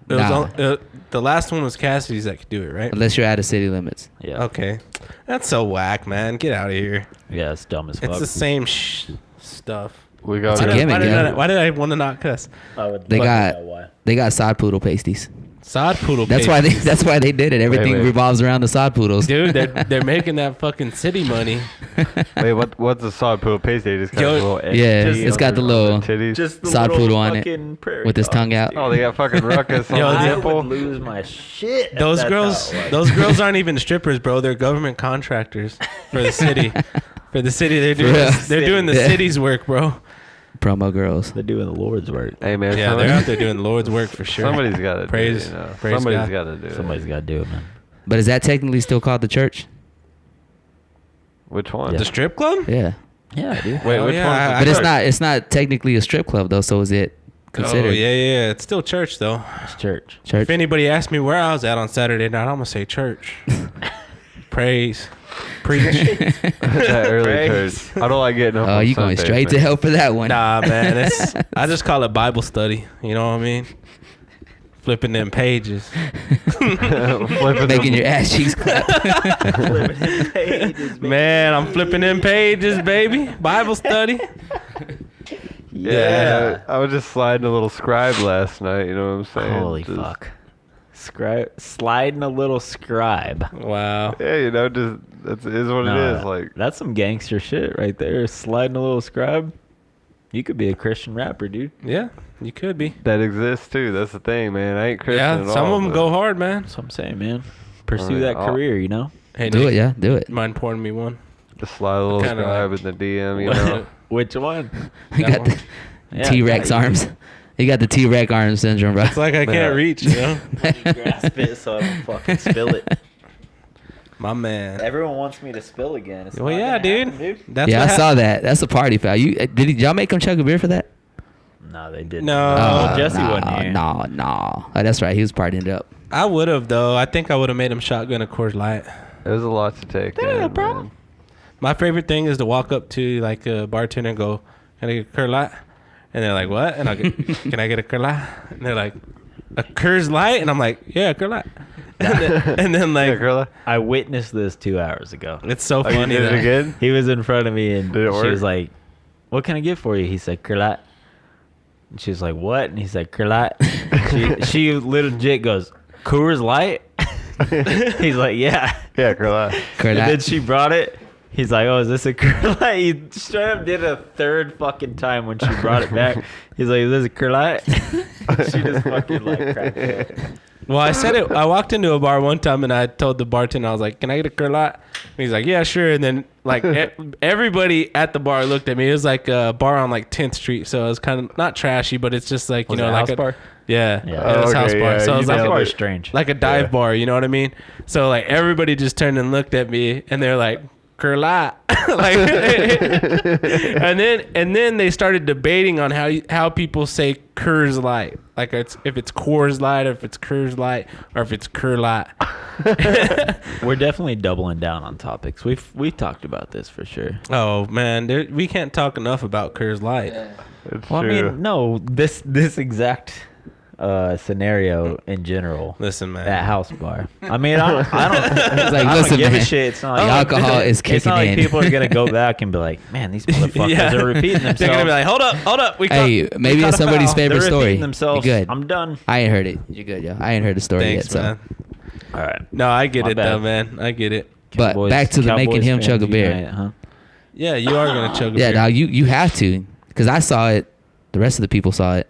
It was Nah. the last one was Cassidy's that could do it, right? Unless you're out of city limits. Yeah. Okay, that's so whack, man. Get out of here. Yeah, it's dumb as fuck. It's the same stuff. We got It's a Why did, gimmick, why, did yeah. I, why did I want to not cuss? I would They fucking got- know why. They got sod poodle pasties. Sod poodle. That's paste. why they. That's why they did it. Everything wait. revolves around the sod poodles. Dude, they're making that fucking city money. Wait, what's a sod poodle pasty? Just got Yo, a little yeah, entity it's on got the on little- titties. Just the Sod little poodle on it, fucking prairie with his dogs, tongue out. dude. Oh, they got fucking ruckus on Yo, the dude, I nipple. would lose my shit. if Those that's girls, how it was. those girls aren't even strippers, bro. They're government contractors for the city. For the city, they're doing real? they're doing the Yeah. city's work, bro. Promo girls. They're doing the Lord's work. Hey man, Yeah, they're out there doing the Lord's work for sure. Somebody's got to Praise- do it. You know? praise Somebody's God. got to do Somebody's it. got to do it, man. But is that technically still called the church? Which one? The strip club? Yeah. Yeah, dude. Wait, Oh, which yeah, one's the I But it's church? not. It's not technically a strip club though. So is it considered. Oh, yeah. It's still church, though. It's church. Church. If anybody asks me where I was at on Saturday night, I'm going to say church. Praise. Preach. That early Praise. church. I don't like getting up. Oh, on you going Sundays, straight to man. hell for that one? Nah, man. I just call it Bible study. You know what I mean? Flipping them pages. Flipping Making them- your ass cheeks clap. Man, I'm flipping them pages, baby. Bible study. Yeah, I was just sliding a little scribe last night. You know what I'm saying? Holy Just- fuck. Sliding a little scribe. Wow. Yeah, you know, just that's is what No, it is. Like, that's some gangster shit right there. Sliding a little scribe. You could be a Christian rapper, dude. Yeah, you could be. that exists too. That's the thing, man. I ain't Christian Yeah, at some all, of them but- go hard, man. That's what I'm saying, man. Pursue Alright, that I'll- career, you know? Hey, Do Nick, it, yeah. Do it. mind pouring me one? Just slide a little Kinda scribe like- in the DM, you know. Which one? You That got the one. Yeah, T-Rex yeah, arms. You got the T-Rex arm syndrome, bro. It's like I can't Yeah. reach, you know? You grasp it so I don't fucking spill it. My man. Everyone wants me to spill again. It's Well, not yeah, gonna dude. happen, That's Yeah, I what saw that. That's a party foul. Y'all make him chug a beer for that? No, they didn't. No. Well, Jesse wasn't here. No. Oh, that's right. He was partying it up. I would have, though. I think I would have made him shotgun a Coors Light. There's a lot to take. That ain't in, a problem. man. My favorite thing is to walk up to like a bartender and go, "Can I get a Coors Light?" And they're like, "What?" And I go, "Can I get a Coors Light?" And they're like, "A Coors Light?" And I'm like, "Yeah, a Coors Light." And then Yeah, like, girl. I witnessed this 2 hours ago. it's so Oh, you funny. did it that- again? He was in front of me and Did it she work? was like, "What can I get for you?" He said, "Curlat." And she was like, "What?" And he said, "Curlat." she little jit goes, "Coors Light?" He's like, "Yeah." Yeah, girl. And then she brought it. He's like, "Oh, is this a Coors Light?" He straight up did a third fucking time when she brought it back. He's like, "Is this a Coors Light?" She just fucking like cracked up. Well, I said it. I walked into a bar one time and I told the bartender, I was like, "Can I get a Coors Light?" And he's like, "Yeah, sure." And then like everybody at the bar looked at me. It was like a bar on like 10th Street, so it was kind of not trashy, but it's just like Was you know it a like house bar? Yeah, Yeah. it was Oh, house okay, bar. yeah, So it you was nailed like House it. bar is strange. like a dive Yeah. bar, you know what I mean? So like everybody just turned and looked at me, and they're like, "Curlat," like, and then they started debating on how people say Coors Light, like if it's Coors Light, or if it's Coors Light, or if it's Curlat. We're definitely doubling down on topics. We've talked about this for sure. Oh man, we can't talk enough about Coors Light. It's Well, I true. mean, no, this exact scenario in general Listen, man. at house bar. I mean, I don't It's like, I don't listen, give a man, shit. It's not the like alcohol is it's kicking not like in. people are gonna go back and be like, "Man, these motherfuckers are repeating themselves." They're gonna be like, "Hold up, we Hey, caught, maybe we caught it's a somebody's foul." favorite They're story. repeating themselves. You're good. I'm done. I ain't heard it. You're good, yo. I ain't heard the story Thanks, yet. So, man. All right. No, I get My it bad. though, man. I get it. but Cowboys- back to the making Cowboys him chug a fans beer. unite, huh? Yeah, you are gonna chug a Yeah, beer. dog. You have to, because I saw it. The rest of the people saw it.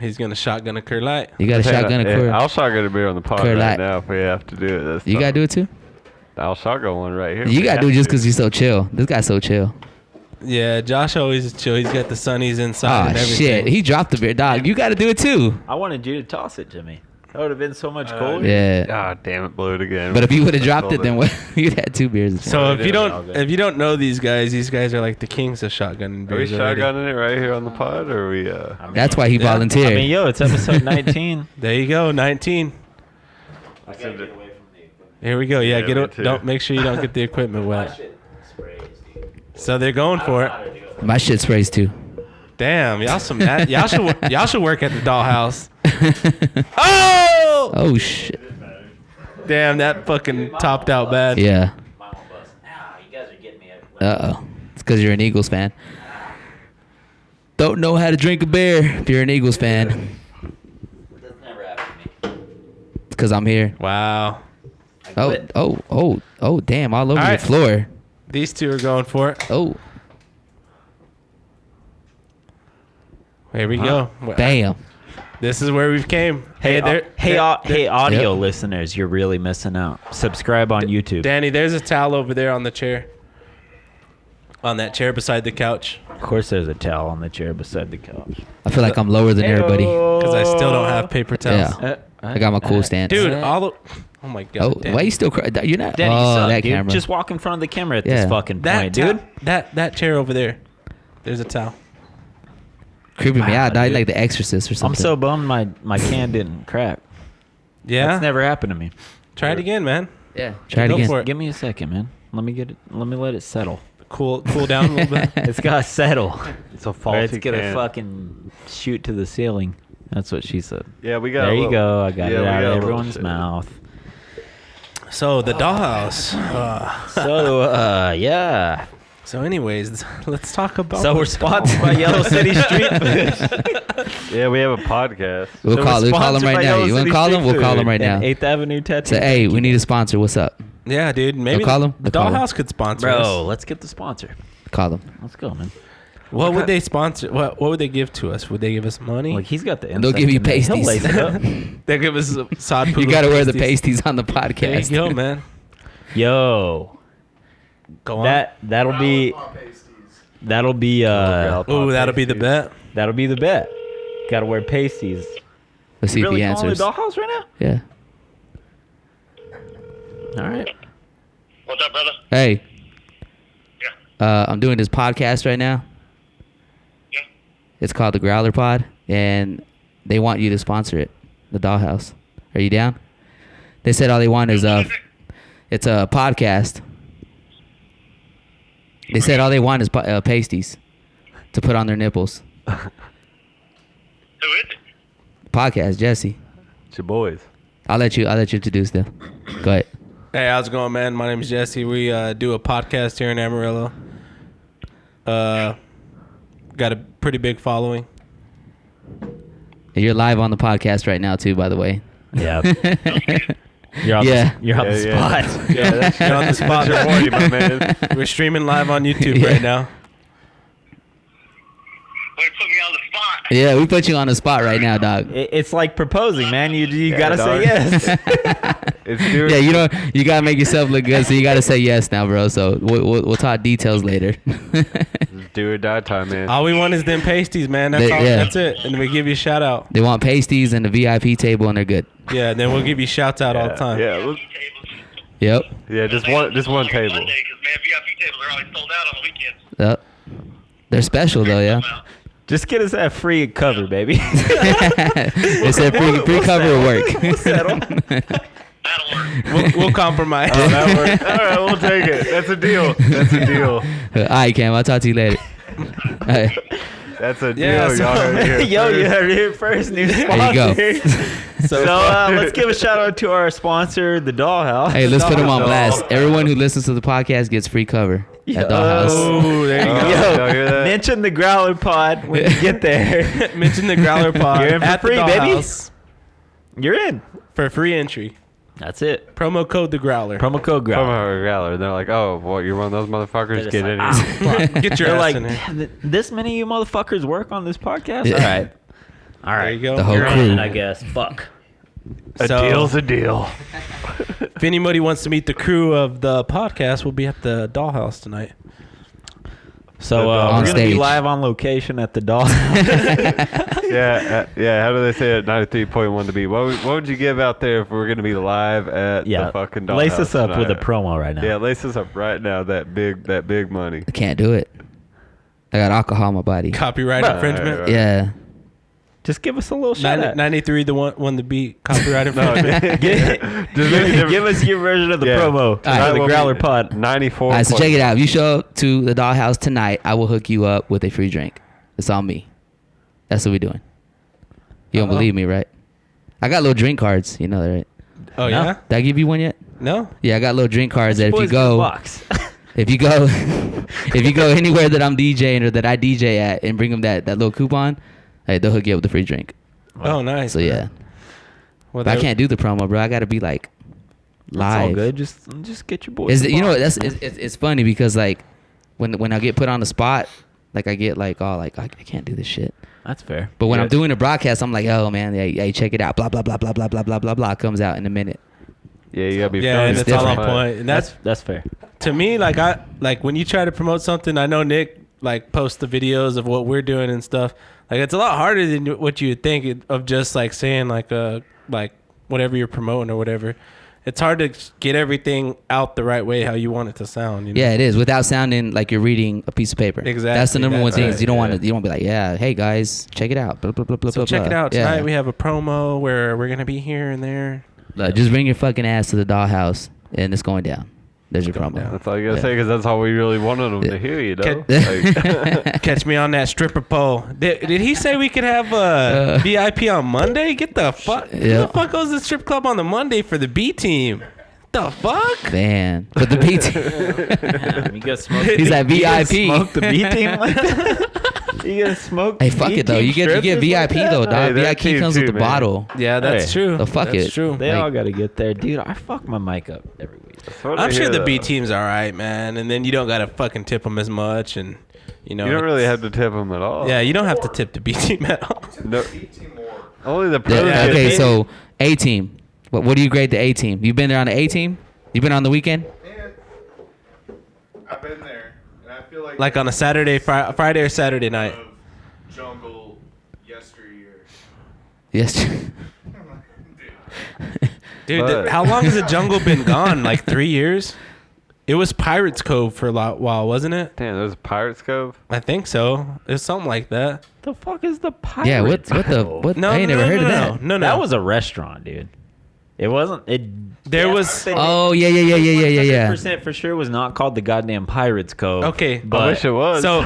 He's gonna shotgun a Coors Light. You got a shotgun a Yeah, Coors. I'll shotgun a beer on the pod Coors right Light. now if we have to do it. That's You gotta do it too. I'll shotgun one right here. You We gotta have do it just to. because you're so chill. This guy's so chill. Yeah, Josh always is chill. He's got the sunnies inside Oh and everything. shit! He dropped the beer, dog. You gotta do it too. I wanted you to toss it to me. That would have been so much cooler. Yeah. Ah, damn it, blew it again. But if you would have dropped Sold it, then what? You'd had 2 beers. So Yeah, if we you did it all don't good. if you don't know these guys are like the kings of shotgunning Are we beers already. shotgunning it right here on the pod, or are we? I mean, That's why he Yeah. volunteered. I mean, yo, it's episode 19. There you go, 19. I gotta get away from the equipment. Here we go. Yeah, Yeah, get me it. too. Don't make sure you don't get the equipment wet. So they're going for it. My shit sprays too. Damn, y'all y'all should work at the Dollhouse. Oh! Oh shit. Damn, that fucking topped out bad. Yeah. Nah, you guys are getting me. Oh. It's because you're an Eagles fan. Don't know how to drink a beer if you're an Eagles fan. That's never happened to me. It's because I'm here. Wow. Oh, damn. All over All the right. floor. These two are going for it. Oh, Here we go. damn. This is where we've came. Hey, there- audio Yep. listeners, you're really missing out. Subscribe on YouTube. Danny, there's a towel over there on the chair. On that chair beside the couch. Of course, there's a towel on the chair beside the couch. I feel like I'm lower than everybody. Because I still don't have paper towels. Yeah. I got my cool stance. Dude, all the... Oh my God. Oh, Danny. why you still crying? You're not. Danny, oh, suck, that dude. camera. Just walk in front of the camera at Yeah. this fucking that point, dude. That chair over there. There's a towel. Creeping me out. Died dude. like The Exorcist or I'm something. so bummed my can didn't crack. Yeah. That's never happened to me. Try it again, man. Yeah. Try it Go again. for it. Give me a second, man. Let me get it. Let me let it settle. Cool down a little bit. It's gotta settle. It's a Or faulty it's gonna can. fucking shoot to the ceiling. That's what she said. Yeah, we got. There a you little- go. I got yeah, it we out got a of little everyone's shit. mouth. So the Dollhouse. Yeah. So anyways, let's talk about. So we're sponsored by Yellow City Street Food. Yeah, we have a podcast. We'll So call we're him sponsored right by now. Yellow You want City to call him? Street We'll call him Food right now. and 8th Avenue Tattoo. Say, hey, we need a sponsor. What's up? Yeah, dude. Maybe call him? the Call him. Dollhouse could sponsor us. Bro, let's get the sponsor. Call him. Let's go, man. What would they sponsor? What would they give to us? Would they give us money? Like he's got the. They'll give you insect in there. pasties. He'll lace it up. They give us sod. You got to wear the pasties on the There podcast. you go, man. Yo, Go on. that'll be that'll be Oh, that'll be the bet. that'll be the bet. Got to wear pasties. Let's see if really he calling answers. the Dollhouse right Yeah. now? All right. What's up, brother? Hey, Yeah. I'm doing this podcast right now. Yeah. It's called the Growler Pod, and they want you to sponsor it. The Dollhouse. Are you down? They said all they want is it's a podcast. They said all they want is pasties to put on their nipples. Who is it? Podcast, Jesse. It's your boys. I'll let you introduce them. Go ahead. Hey, how's it going, man? My name is Jesse. We do a podcast here in Amarillo. Got a pretty big following. And you're live on the podcast right now too, by the way. Yeah. You're on Yeah. the, you're on the Yeah, spot. Yeah, that's you're on the spot. Your boy, my man. We're streaming live on YouTube Yeah. right now. Way to put me on the spot. Yeah, we put you on the spot right now, dog. It's like proposing, man. You Yeah, gotta say dog. yes. It's doing. Yeah, you gotta make yourself look good, so you gotta say yes now, bro. So we'll talk details later. It's do or die time, man. All we want is them pasties, man. That's They- all. yeah. That's it. And we give you a shout out. They want pasties and the VIP table, and they're good. Yeah, and then we'll give you shouts out all the Yeah, time. Yeah, look- Yep. yeah, just one table. Monday, 'cause, man, VIP tables are always sold out on the weekends. Yep. They're special though, yeah. Just get us that free cover, baby. They said free cover will work. We'll settle. That'll work. We'll compromise. Oh, that works. All right, we'll take it. That's a deal. That's a deal. All right, Cam. I'll talk to you later. All right. That's a deal. Yeah, so- Y'all heard it here Yo, first. you heard it here first. New sponsor. There you go. So let's give a shout out to our sponsor, the Dollhouse. Hey, let's put them on Dollhouse. blast. Everyone who listens to the podcast gets free cover at Dollhouse. Oh, there you Oh. go. Y'all hear that? Mention the Growler Pod when you get there. Mention the Growler Pod You're in for at free, the baby. Dollhouse You're in. for free entry. That's it. Promo code the Growler. Promo code From Growler. our Growler. They're like, oh, what? You're one of those motherfuckers? Get in here. Get your They're ass like, in here. this many of you motherfuckers work on this podcast? Yeah. All right. All right. There you go. The whole You're crew. in, I guess. Fuck. A So- deal's a deal. If anybody wants to meet the crew of the podcast, we'll be at the Dollhouse tonight. So On we're going to be stage. live on location at the Dollhouse. Yeah. How do they say it? 93.1 to be. What would you give out there if we're gonna be live at Yeah. the fucking Dollhouse Lace us up with a tonight? promo right now. Yeah, lace us up right now. That big money. I can't do it. I got alcohol in my body. Copyright Right, infringement. right. Yeah. Just give us a little shout out. 93, the one won the beat. Copyright No, infringement. Give us your version of the Yeah. promo All right. for the Growler Pod. 94. All right, so check it out. If you show up to the Dollhouse tonight, I will hook you up with a free drink. It's on me. That's what we're doing. You don't Uh-oh. believe me, right? I got little drink cards. You know that, right? Oh, No. yeah? Did I give you one yet? No? Yeah, I got little drink cards that if you Boys in the go, box. if you go, if you go anywhere that I'm DJing or that I DJ at and bring them that little coupon, hey, they'll hook you up with a free drink. Oh, nice. So yeah, Well, but I they- can't do the promo, bro. I got to be like It's live. all good. Just get your boys. Is in it, the you know what? box. It's funny because like when I get put on the spot, like I get like all like I can't do this shit. That's fair. But when Yeah. I'm doing a broadcast, I'm like, oh man, hey, check it out. Blah blah blah blah blah blah blah blah blah comes out in a minute. Yeah, you gotta be. Yeah, feeling and it's it's all on different. point. And That's fair. to me, like when you try to promote something, I know Nick like posts the videos of what we're doing and stuff. Like it's a lot harder than what you would think of just like saying like whatever you're promoting or whatever. it's hard to get everything out the right way how you want it to sound. You know? Yeah, it is. Without sounding like you're reading a piece of paper. Exactly. That's the number one thing. Right, Is you don't want to. You don't be like, yeah, hey guys, check it out. Blah, blah, blah, blah, So blah, check it blah. out. Yeah. Tonight we have a promo where we're gonna be here and there. Just bring your fucking ass to the Dollhouse, and it's going down. There's your promo. down. That's all you gotta say, because that's all we really wanted them to hear, you know? Like, Catch me on that stripper pole. Did he say we could have VIP on Monday? Get the fuck. Who the fuck goes to the strip club on the Monday for the B team? The fuck? Man, but the B team. You gotta smoke. He's at You gotta VIP. Smoke the B team like that. You gotta smoke. Hey, the fuck B it though. team You get strippers VIP like that? though, dog. Hey, they're VIP cheap comes with too, the man. bottle. Yeah, that's Hey. true. So fuck That's it. true. They Like- all gotta get there, dude. I fuck my mic up every week. that's what I'm I sure hear, the B though. team's all right, man. And then you don't gotta fucking tip them as much, and you know. You don't really it's- have to tip them at all. Yeah, you don't have to tip the B team at all. No, only the pros. Yeah, Yeah, okay, they- so A team. What do you grade the A team? You've been there on the A team? You've been on the weekend? And I've been there, and I feel Like on a Saturday, Friday or Saturday night. of jungle yesteryear. Yes. Dude, But- how long has the jungle been gone? Like 3 years? It was Pirates Cove for a while, wasn't it? Damn, there's a Pirates Cove. I think so. It's something like that. The fuck is the pirate? Yeah, what the Cove? what? No, I ain't no, never no, heard no, of no, that. no, no. That was a restaurant, dude. It wasn't. It. There was- Oh yeah. 100% for sure was not called the goddamn Pirates Cove. Okay. I but wish it was. So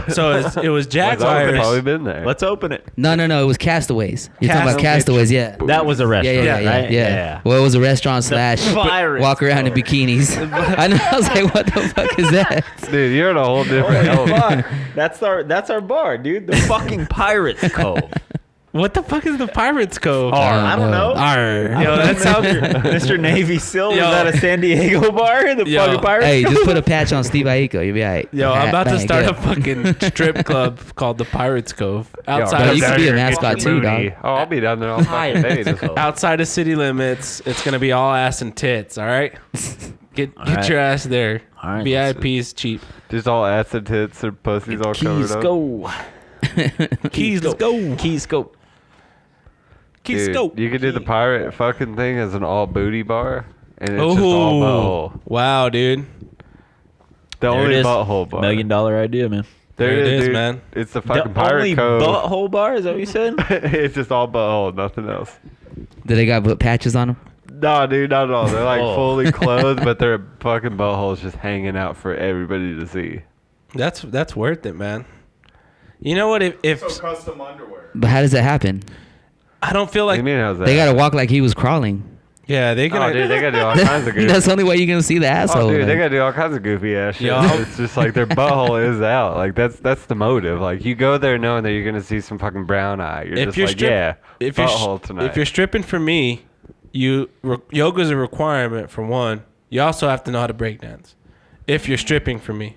it was I've Jaguars. probably been there. let's open it. No, it was Castaways. You're talking about Castaways. Castaways, yeah. That was a Yeah, restaurant, yeah. right? Yeah. Well, it was a restaurant slash Pirates walk around in Cove. bikinis. I know. I was like, what the fuck is that? Dude, you're in a whole different Holy element. fuck. That's our bar, dude. The fucking Pirates Cove. What the fuck is the Pirates Cove? I don't know. Arr. Yo, that sounds. Mr. Navy Seal was Yo. at a San Diego bar. The Yo. fucking Pirates Hey, Cove. just put a patch on Steve Aiko. You'll be alright. Yo, I'm about to Bang, start good. a fucking strip club called the Pirates Cove Bro, outside you of could be a Get mascot your too, booty. dog. Oh, I'll be down there all fucking day. Pirates Cove. outside of city limits. It's gonna be all ass and tits. All right, get right. your ass there. All right, VIP is cheap. Just all acid tits or pussies all covered Keys up. go. Keys, let's go. Keys go. Keys, Dude, go. you could do the pirate fucking thing as an all booty bar, and it's just all butthole. Wow, dude. The There it only is. butthole bar. $1 million idea, man. There it is, dude. man. It's the The fucking pirate only cove. butthole bar? Is that what you said? It's just all butthole, nothing else. Do they got put patches on them? Nah, dude, not at all. They're like Oh. fully clothed, but their fucking buttholes just hanging out for everybody to see. That's worth it, man. You know what? If So custom underwear. But how does that happen? I don't feel What do like you mean, how's that? They gotta walk like he was crawling. yeah, they Oh, gonna. dude, they gotta do all kinds of goofy. That's the only way you're gonna see the asshole. Oh, dude, they man. gotta do all kinds of goofy ass shit. Yo. It's just like their butthole is out. Like that's the motive. Like you go there knowing that you're gonna see some fucking brown eye. You're just like, yeah, if you're butthole tonight. if you're stripping for me, yoga's a requirement for one. You also have to know how to break dance. If you're stripping for me,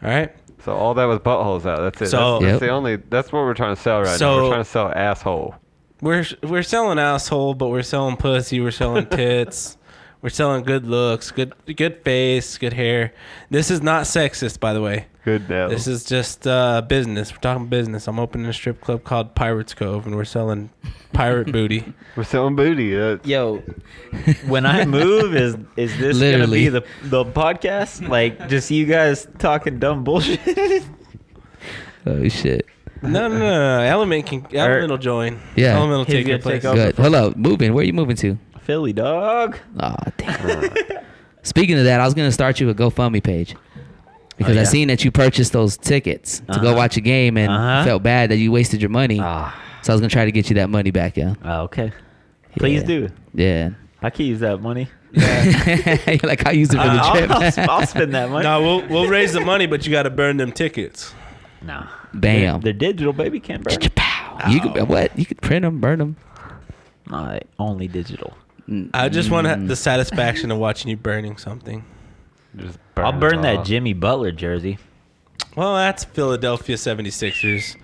all right. So all that with buttholes out. That's it. So- that's Yep. the only. That's what we're trying to sell right now. So- We're trying to sell asshole. We're selling asshole, but we're selling pussy. We're selling tits. We're selling good looks, good face, good hair. This is not sexist, by the way. Good now. This is just business. We're talking business. I'm opening a strip club called Pirates Cove, and we're selling pirate booty. We're selling booty. Yo, when I move, is this Literally. gonna be the podcast? Like, just you guys talking dumb bullshit? Oh shit. No. Element will join. Yeah. Element will He's take your gonna take place. over. Good. Hold up. Moving. Where are you moving to? Philly, dog. Oh damn. Speaking of that, I was gonna start you a GoFundMe page. Because Oh, I yeah? seen that you purchased those tickets to go Uh-huh. watch a game and Uh-huh. felt bad that you wasted your money. Ah, So I was gonna try to get you that money back, yeah. okay. Please Yeah. do. Yeah. I can use that money. You're like, I'll use it for the trip. I'll spend that money. No, we'll raise the money, but you got to burn them tickets. Nah. Bam. They're digital, baby. Can't burn. Pow. You could what? You could print them, burn them. Nah, only digital. I just want the satisfaction of watching you burning something. Just I'll burn it that off. Jimmy Butler jersey. Well, that's Philadelphia 76ers.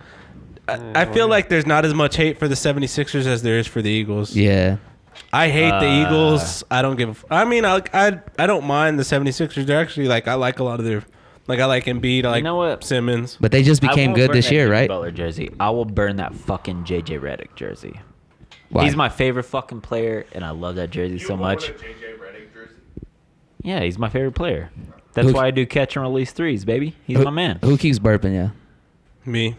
I feel like there's not as much hate for the 76ers as there is for the Eagles. Yeah. I hate the Eagles. I don't give. I mean, I don't mind the 76ers. They're actually like I like a lot of their. Like I like Embiid. I like know what? Simmons. But they just I became won't good burn this that year, Jimmy right? Butler jersey. I will burn that fucking JJ Redick jersey. Why? He's my favorite fucking player, and I love that jersey so much. JJ Redick Yeah, he's my favorite player. That's Who- why I do catch and release threes, baby. He's my man. Who keeps burping? Yeah, Me.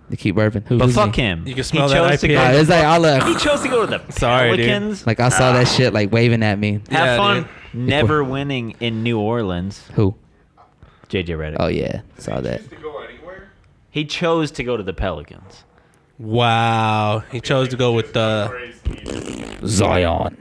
they keep burping. But who's fuck me? him. You can smell he that chose to IPA. go Nah, to it's like all He the, chose to go to the Sorry, dude. Pelicans. like I saw that shit like waving at me. Have Yeah, fun. dude. Never winning in New Orleans. Who? JJ Redick. Oh yeah, saw that. To go anywhere? He chose to go to the Pelicans. Wow. He chose to go with Zion.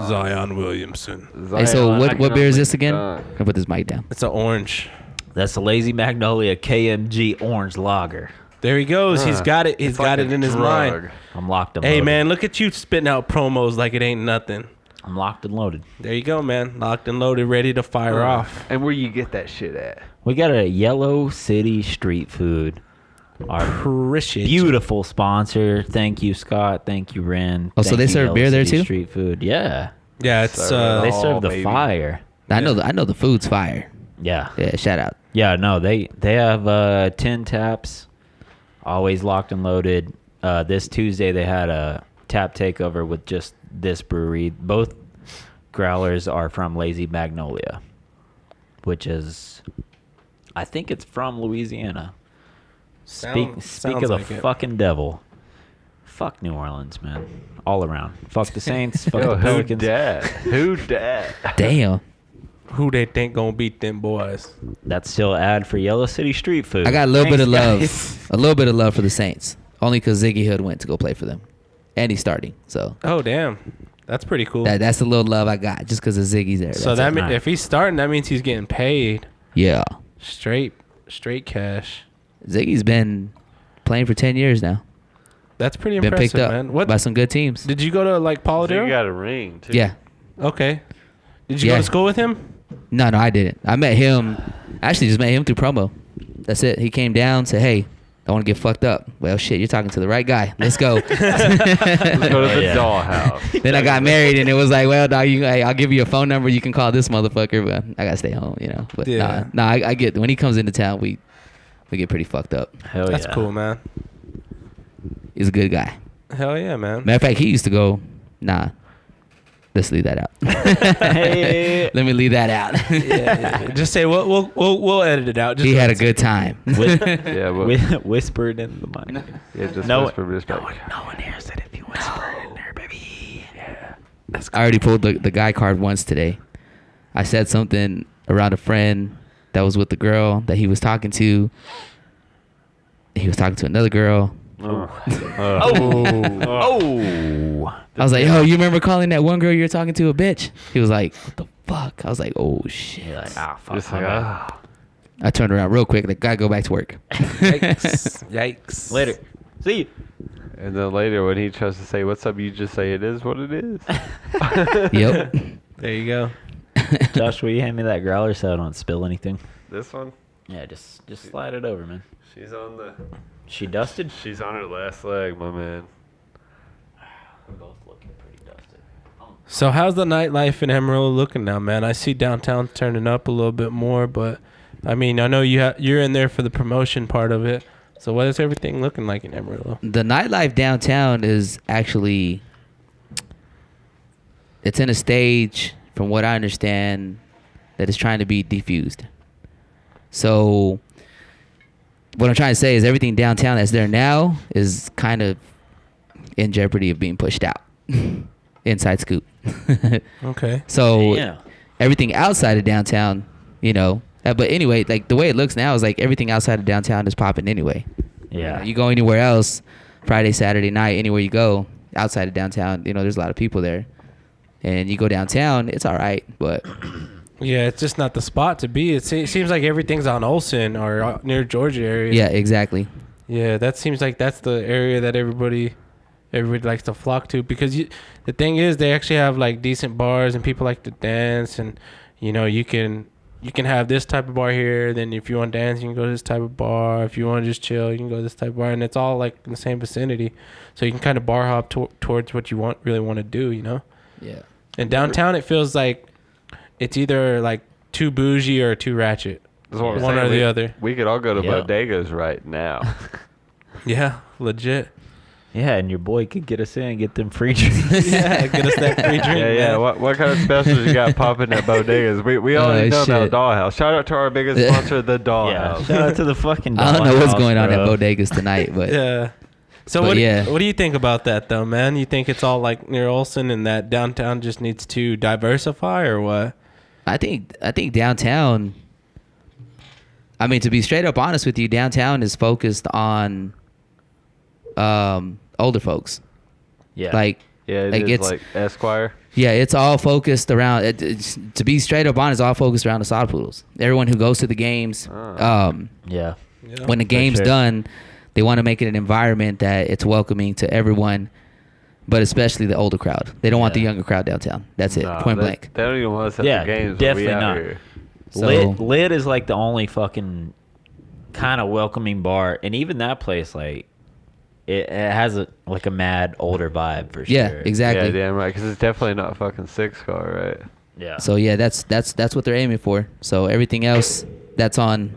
Zion Williamson. Hey, so Zion, I what can beer is only this again? dunk. Can I put this mic down? It's an orange. That's the Lazy Magnolia KMG Orange Lager. There he goes. He's got it. He's It's got like it a in his drug. mind. I'm locked and Hey, loaded. man, look at you spitting out promos like it ain't nothing. I'm locked and loaded. There you go, man. Locked and loaded, ready to fire off. And where you get that shit at? We got a Yellow City Street Food. Our Appreciate you. beautiful sponsor. Thank you, Scott. Thank you, Ren. Oh, so Thank they you, serve Yellow beer there City too? Street Food. Yeah. Yeah, it's Serve They Oh, serve the baby. fire. I know the food's fire. Yeah. Yeah, shout out. Yeah, no, they have 10 taps, always locked and loaded. This Tuesday they had a tap takeover with just this brewery. Both growlers are from Lazy Magnolia, which is, I think it's from Louisiana. Speak sounds of the like it. fucking devil. Fuck New Orleans, man. All around. Fuck the Saints. Fuck Yo, the who Pelicans. dat? Who dat? Damn. Who they think gonna beat them boys? That's still an ad for Yellow City Street Food. I got a little bit of love, guys. a little bit of love for the Saints, only because Ziggy Hood went to go play for them, and he's starting. So Oh, damn. That's pretty cool. that's the little love I got, just because of Ziggy's there. So That's that it. mean, Alright. if he's starting, that means he's getting paid Yeah, straight cash. Ziggy's been playing for 10 years now. That's pretty Been impressive, picked up man. What by some good teams. did you go to like You Polidoro? got a ring, too. Yeah. Okay. Did you Yeah. go to school with him? No, I didn't. I met him. Actually, just met him through promo. That's it. He came down, said, "Hey, I want to get fucked up." Well, shit, you're talking to the right guy. Let's go. Let's go to the Yeah. Dollhouse. Then I got married, and it was like, well, dog, I'll give you a phone number. You can call this motherfucker, but I gotta stay home, you know. But Yeah. I get when he comes into town, we get pretty fucked up. Hell That's yeah. cool, man. He's a good guy. Hell yeah, man. Matter of fact, he used to go. Nah, let's leave that out. Hey. Let me leave that out. Yeah. Just say we'll edit it out. Just He don't had a say- good time. Yeah, but Whispered in the mic. yeah, just No- whisper, just like, No one hears it if you whisper in there, baby. I already pulled the guy card once today. I said something around a friend that was with the girl that he was talking to. He was talking to another girl. Oh. I was like, yo, you remember calling that one girl you were talking to a bitch? He was like, what the fuck? I was like, oh shit. You're like, ah, fuck. just my like, bad. ah. I turned around real quick. Like, gotta go back to work. Yikes! Yikes! Later. See you. And then later, when he tries to say, "What's up?" you just say, "It is what it is." Yep. There you go. Josh, will you hand me that growler so I don't spill anything? This one, Yeah, just slide it over, man. she's on the, She dusted? she's on her last leg, my man. We're both looking pretty dusted. So how's the nightlife in Amarillo looking now, man? I see downtown turning up a little bit more, but I mean, I know you're in there for the promotion part of it. So what is everything looking like in Amarillo? The nightlife downtown is actually, it's in a stage, from what I understand, that is trying to be defused. So what I'm trying to say is everything downtown that's there now is kind of in jeopardy of being pushed out. Inside scoop. Okay. So Yeah. everything outside of downtown, you know. But anyway, like the way it looks now is like everything outside of downtown is popping anyway. Yeah. You go anywhere else, Friday, Saturday night, anywhere you go outside of downtown, you know, there's a lot of people there. And you go downtown, it's all right, but Yeah, it's just not the spot to be. It seems like everything's on Olsen or near Georgia area. yeah, exactly. Yeah, that seems like that's the area that everybody likes to flock to because the thing is they actually have like decent bars and people like to dance and you know you can have this type of bar here. Then if you want to dance, you can go to this type of bar. If you want to just chill, you can go to this type of bar, and it's all like in the same vicinity. So you can kind of bar hop towards what you really want to do, you know. Yeah. And downtown, it feels like it's either like too bougie or too ratchet. That's what I'm One saying. or the other. We could all go to Yeah. bodegas right now. Yeah, legit. Yeah, and your boy could get us in, get them free drinks. Yeah, get us that free drink. Yeah. man. What kind of specials you got popping at bodegas? We already know shit. about Dollhouse. Shout out to our biggest sponsor, the Yeah, Dollhouse. shout out to the fucking. I don't know what's Dollhouse, going on at bro. bodegas tonight, but Yeah. So But what? yeah. What do you think about that though, man? You think it's all like near Olson and that downtown just needs to diversify, or what? I think downtown. I mean, to be straight up honest with you, downtown is focused on older folks. Yeah, Like, Yeah, it Like, is it's- like Esquire. yeah, it's all focused around. To be straight up honest, all focused around the sod poodles. Everyone who goes to the games, yeah, Yeah. when the game's sure. done, they want to make it an environment that it's welcoming to everyone, but especially the older crowd. They don't want the Yeah. younger crowd downtown. That's it, Nah, point they- blank. They don't even want us at Yeah, the games. definitely when we not. out here. So- Lit is like the only fucking kind of welcoming bar, and even that place, like, it has a mad older vibe for sure. Yeah, exactly. Yeah, damn right. Because it's definitely not fucking six car, right? Yeah. So yeah, that's what they're aiming for. So everything else that's on,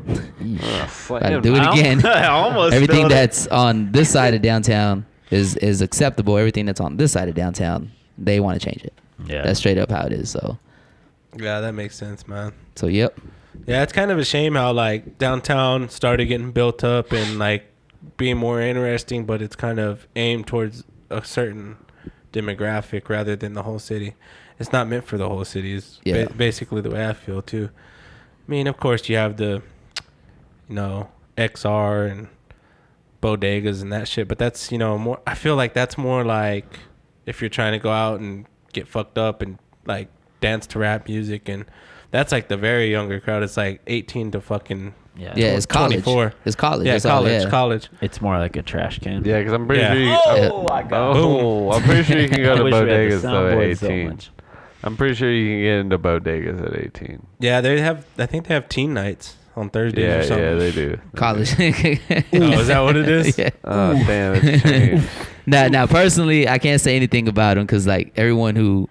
Slam. do it again. I almost Everything spilled it. that's on this side of downtown is acceptable. Everything that's on this side of downtown, they want to change it. Yeah. That's straight up how it is. So Yeah, that makes sense, man. yep. Yeah, it's kind of a shame how like downtown started getting built up and like being more interesting, but it's kind of aimed towards a certain demographic rather than the whole city. It's not meant for the whole city. Is Yeah. basically the way I feel too. I mean, of course, you have the, XR and bodegas and that shit, but that's more. I feel like that's more like if you're trying to go out and get fucked up and like dance to rap music, and that's like the very younger crowd. It's like 18 to fucking Yeah. Yeah, it's college. 24. It's college. Yeah, That's all, college, yeah. college. It's more like a trash can. Yeah, because I'm pretty Yeah. sure you. Oh, I got Oh, I'm pretty sure you can go I to wish we had the bodegas though at soundboard so 18. much. I'm pretty sure you can get into bodegas at 18. Yeah, I think they have teen nights on Thursdays Yeah, or something. yeah, they do. College. Oh, is that what it is? Yeah. Oh, damn, it's changed. Now, personally, I can't say anything about them because like everyone who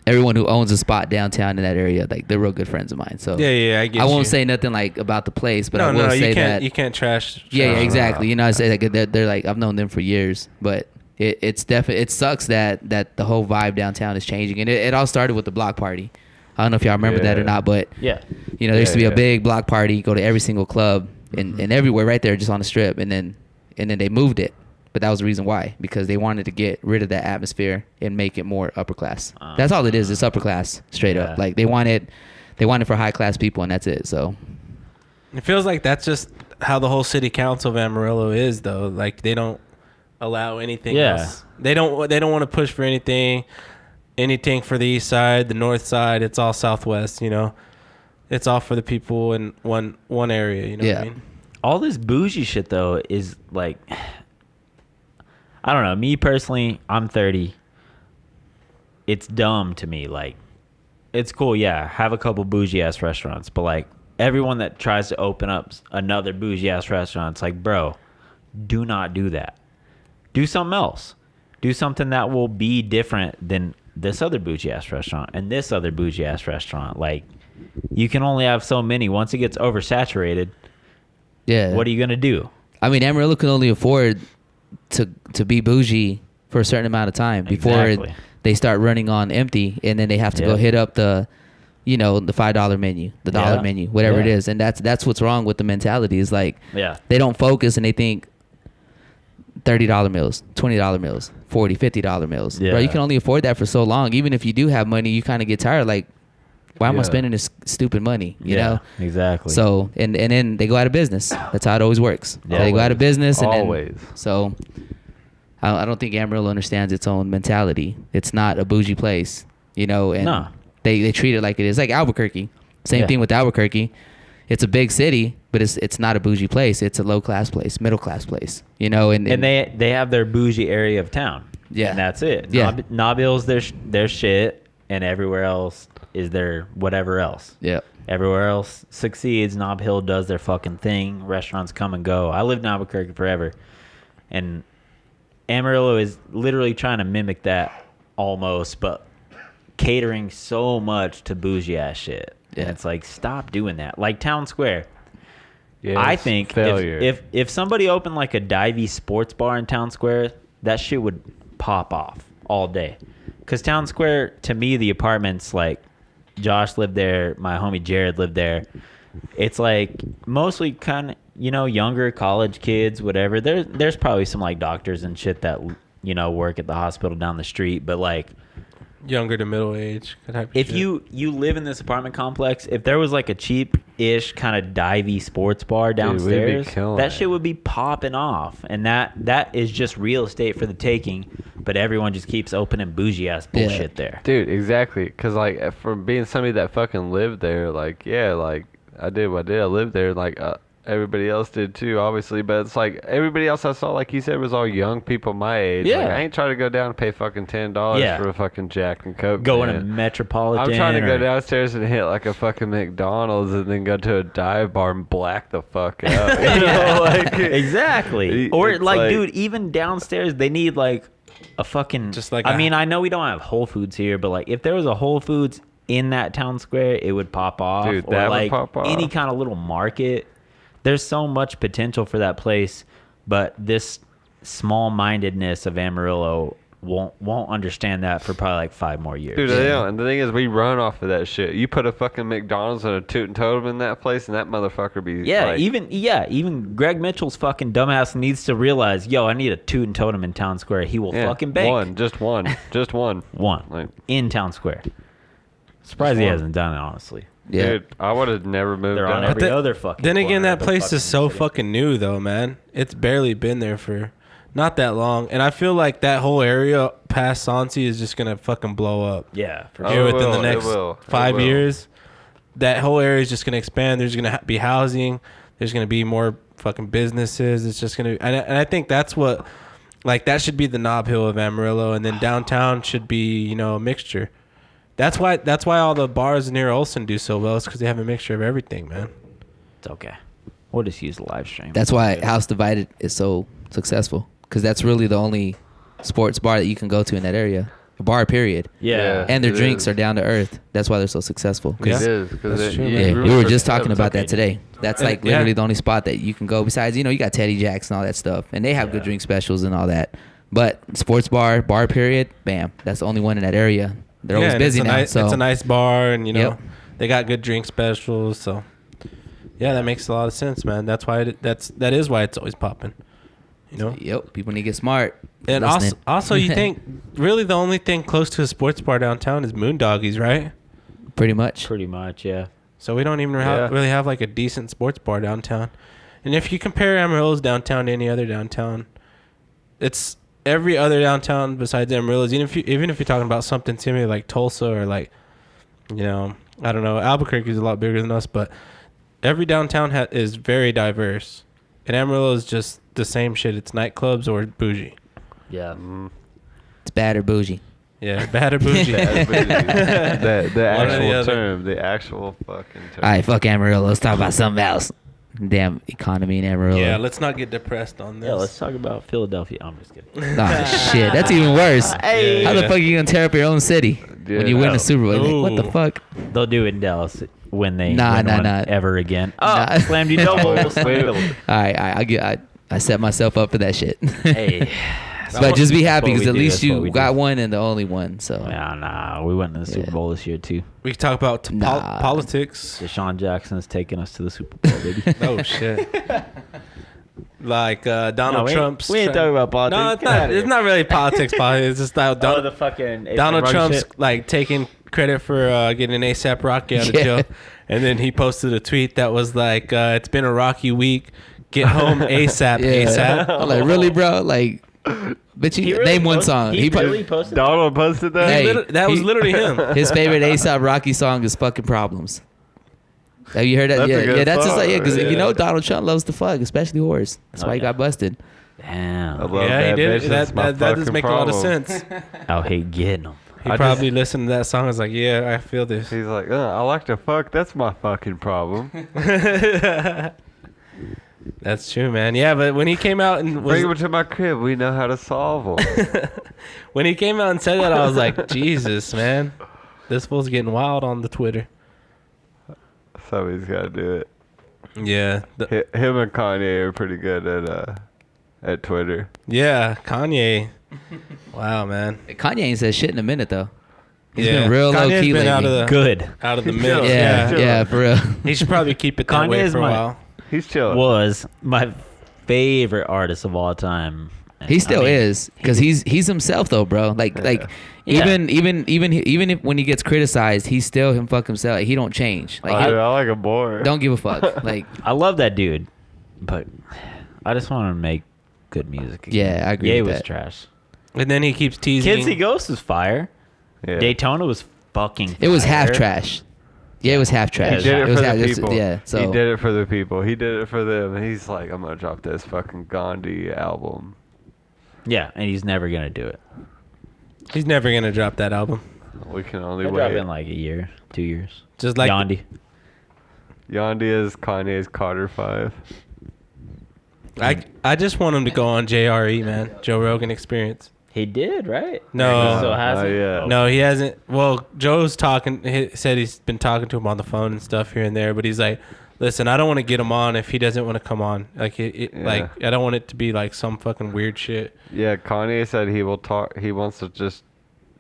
owns a spot downtown in that area, like they're real good friends of mine. So Yeah, I get I won't you. say nothing like about the place, but I No, will you say can't. that You can't trash. yeah, trash exactly. You know, I say like they're like I've known them for years, but it's definitely it sucks that the whole vibe downtown is changing, and it all started with the block party. I don't know if y'all remember that or Yeah. not, but Yeah. you know, there used to be Yeah, a yeah. big block party, go to every single club and everywhere right there, just on the strip, and then they moved it. But that was the reason why, because they wanted to get rid of that atmosphere and make it more upper class. That's all it is. It's upper class, straight up. Yeah. Like they want it for high class people, and that's it. So It feels like that's just how the whole city council of Amarillo is, though. Like they don't allow anything Yeah. else. They don't want to push for anything for the east side, the north side. It's all southwest. It's all for the people in one area. You know what Yeah. I mean? All this bougie shit though is like, I don't know. Me personally, I'm 30. It's dumb to me. Like, it's cool, yeah, have a couple bougie ass restaurants, but like everyone that tries to open up another bougie ass restaurant, it's like, bro, do not do that. Do something else. Do something that will be different than this other bougie ass restaurant and this other bougie ass restaurant. Like, you can only have so many. Once it gets oversaturated, yeah, what are you gonna do? I mean, Amarillo can only afford to be bougie for a certain amount of time before Exactly. they start running on empty, and then they have to go Yeah. hit up the $5 menu, the dollar Yeah. menu, whatever it Yeah. is, and that's what's wrong with the mentality. Is like Yeah. they don't focus and they think $30 meals, $20 meals, $40, $50 meals. Yeah. Bro, you can only afford that for so long. Even if you do have money, you kind of get tired. Like, why am I Yeah. spending this stupid money? You know. Exactly. So and then they go out of business. That's how it always works. Yeah. They go out of business and Always. then so I don't think Amarillo understands its own mentality. It's not a bougie place, and No. they treat it like it is. Like Albuquerque. Same Yeah. thing with Albuquerque. It's a big city, but it's not a bougie place. It's a low class place, middle class place. And they have their bougie area of town. Yeah. And that's it. Yeah. Nob Hill's their shit, and everywhere else is their whatever else. yeah. Everywhere else succeeds. Nob Hill does their fucking thing. Restaurants come and go. I lived in Albuquerque forever, and Amarillo is literally trying to mimic that almost, but catering so much to bougie ass shit. And Yeah. it's like, stop doing that. Like Town Square. Yeah, I it's think failure. if somebody opened like a divey sports bar in Town Square, that shit would pop off all day. Because Town Square, to me, the apartments, like, Josh lived there, my homie Jared lived there. It's like mostly kind of, younger college kids, whatever. There's probably some like doctors and shit that, work at the hospital down the street. But like, Younger to middle age. Type of if shit. you live in this apartment complex, if there was like a cheap-ish kind of divey sports bar we'd be downstairs, killing that it. shit would be popping off. And that is just real estate for the taking. But everyone just keeps opening bougie-ass bullshit there. Dude, exactly. Because, like, from being somebody that fucking lived there, like, yeah, like, I did what I did. I lived there, like, everybody else did too, obviously. But it's like, everybody else I saw, like you said, was all young people my age. Yeah. Like, I ain't trying to go down and pay fucking $10 Yeah. for a fucking Jack and Coke. Going to man. Metropolitan. I'm trying to go or- downstairs and hit, like, a fucking McDonald's and then go to a dive bar and black the fuck out. You know, like, Exactly. Or, it's like, dude, even downstairs, they need, like, a fucking... Just like I a- mean, I know we don't have Whole Foods here, but, like, if there was a Whole Foods in that Town Square, it would pop off. Dude, or, that would like, pop off. any kind of little market. There's so much potential for that place, but this small-mindedness of Amarillo won't understand that for probably, like, 5 more years. Dude, they don't. And the thing is, we run off of that shit. You put a fucking McDonald's and a Toot and Totem in that place, and that motherfucker be Yeah, like, even Greg Mitchell's fucking dumbass needs to realize, yo, I need a Toot and Totem in Town Square. He will yeah, fucking bank. just one. One Like, in Town Square. Surprised Just he one. hasn't done it, honestly. Yeah. dude, I would have never moved They're on down. every other fucking. Then again, corner that of the place fucking is so city. fucking new, though, man. It's barely been there for not that long, and I feel like that whole area past Sansi is just gonna fucking blow up Yeah, for Oh, here sure. it within the will, next it will, it 5 will. years. That whole area is just gonna expand. There's gonna be housing. There's gonna be more fucking businesses. It's just gonna, and I think that's what, like, that should be the knob hill of Amarillo, and then downtown should be, a mixture. That's why all the bars near Olson do so well. It's because they have a mixture of everything, man. It's okay. We'll just use the live stream. That's why House Divided is so successful, because that's really the only sports bar that you can go to in that area. A bar, period. yeah. And their It drinks is. are down to earth. That's why they're so successful. 'Cause- Yeah. It is. 'Cause That's true, Yeah, man. we were just talking about okay. that today. That's like Yeah. literally the only spot that you can go. Besides, you got Teddy Jacks and all that stuff, and they have good drink specials and all that. But sports bar, period, bam, that's the only one in that area. They're always and busy now. It's a nice bar, and Yep. they got good drink specials. So yeah, that makes a lot of sense, man. That's why that is why it's always popping. Yep, people need to get smart. And Listening. also you think really the only thing close to a sports bar downtown is Moondoggies, right? Pretty much. Pretty much, yeah. So we don't even Yeah. really have like a decent sports bar downtown. And if you compare Amarillo's downtown to any other downtown, it's every other downtown besides Amarillo's. Even if you're talking about something similar like Tulsa or like, I don't know, Albuquerque is a lot bigger than us, but every downtown is very diverse. And Amarillo is just the same shit. It's nightclubs or bougie. Yeah. It's bad or bougie. Yeah, bad or bougie. the One or the actual other. term. The actual fucking term. All right, fuck Amarillo. Let's talk about something else. Damn economy in Amarillo. Yeah, let's not get depressed on this. Yeah, let's talk about Philadelphia. I'm just kidding. Oh, shit. That's even worse. Hey. How the fuck are you going to tear up your own city when you win no. the Super Bowl? Like, Ooh. what the fuck? They'll do it in Dallas when they Nah, win nah, one nah. ever again. Oh, Nah. slammed you double. All right, I set myself up for that shit. Hey. But just be That's happy what because we at do, least that's what you we got do. one and the only one. So Nah. We went to the Super Yeah. Bowl this year, too. We can talk about Nah. politics. Deshaun Jackson's taking us to the Super Bowl, baby. Oh shit! Like Donald Trump's. We ain't talking about politics. No, it's Get outta not. here. It's not really politics. It's just that Oh, the fucking Donald A$AP Trump's shit. like taking credit for getting ASAP Rocky out of Yeah. jail, and then he posted a tweet that was like, "It's been a rocky week. Get home ASAP, ASAP." I'm like, really, bro? Like, but you He really name one posted- song. He put- really posted Donald posted that. Hey, That was he- literally him. his favorite A$AP Rocky song is "Fucking Problems." Have you heard that? That's a yeah, good yeah. That's just like song, because yeah. you know Donald Trump loves to fuck, especially whores. That's Oh, why he yeah. got busted. Damn. I love Yeah, he that did. bitch. That's my That does fucking make a lot of problem. sense. I hate getting them. He I probably listened to that song and was like, "Yeah, I feel this." He's like, I like to fuck. That's my fucking problem. That's true, man. Yeah, but when he came out and was, Bring him to my crib. We know how to solve them. when he came out and said that, I was like, Jesus, man, this fool's getting wild on the Twitter. Somebody's got to do it. Yeah. Him and Kanye are pretty good at Twitter. Yeah, Kanye. Wow, man. Kanye ain't said shit in a minute though. He's Yeah. been real low Kanye's key been lately. out of the Good. out of the mix. yeah, Yeah. yeah, for real. He should probably keep it that way Kanye's for a my- while. He's chilling. Was my favorite artist of all time. And, He still I mean, is because he's himself though, bro. Like Yeah. even if, when he gets criticized, he's still himself. He don't change. Like Dude, I like him more. don't give a fuck. Like I love that dude, but I just want to make good music again. Yeah, I agree Ye with was that. trash. And then he keeps teasing. Kids See Ghosts was fire. Yeah. Daytona was fucking fire. it was half trash. Yeah, it was half He trash. did it was for half, the it's- people. Yeah, so He did it for the people. He did it for them. He's like, I'm gonna drop this fucking Gandhi album. Yeah, and he's never gonna do it. He's never gonna drop that album. We can only He'll drop wait. it in like a year, 2 years. Just like Yandi. Yandi is Kanye's Carter 5. I just want him to go on JRE, man. Joe Rogan Experience. He did, right? No. He still hasn't. yeah. No, he hasn't. Well, Joe's talking. He said he's been talking to him on the phone and stuff here and there, but he's like, "Listen, I don't want to get him on if he doesn't want to come on. Like, like I don't want it to be like some fucking weird shit." Yeah, Kanye said he will talk. He wants to just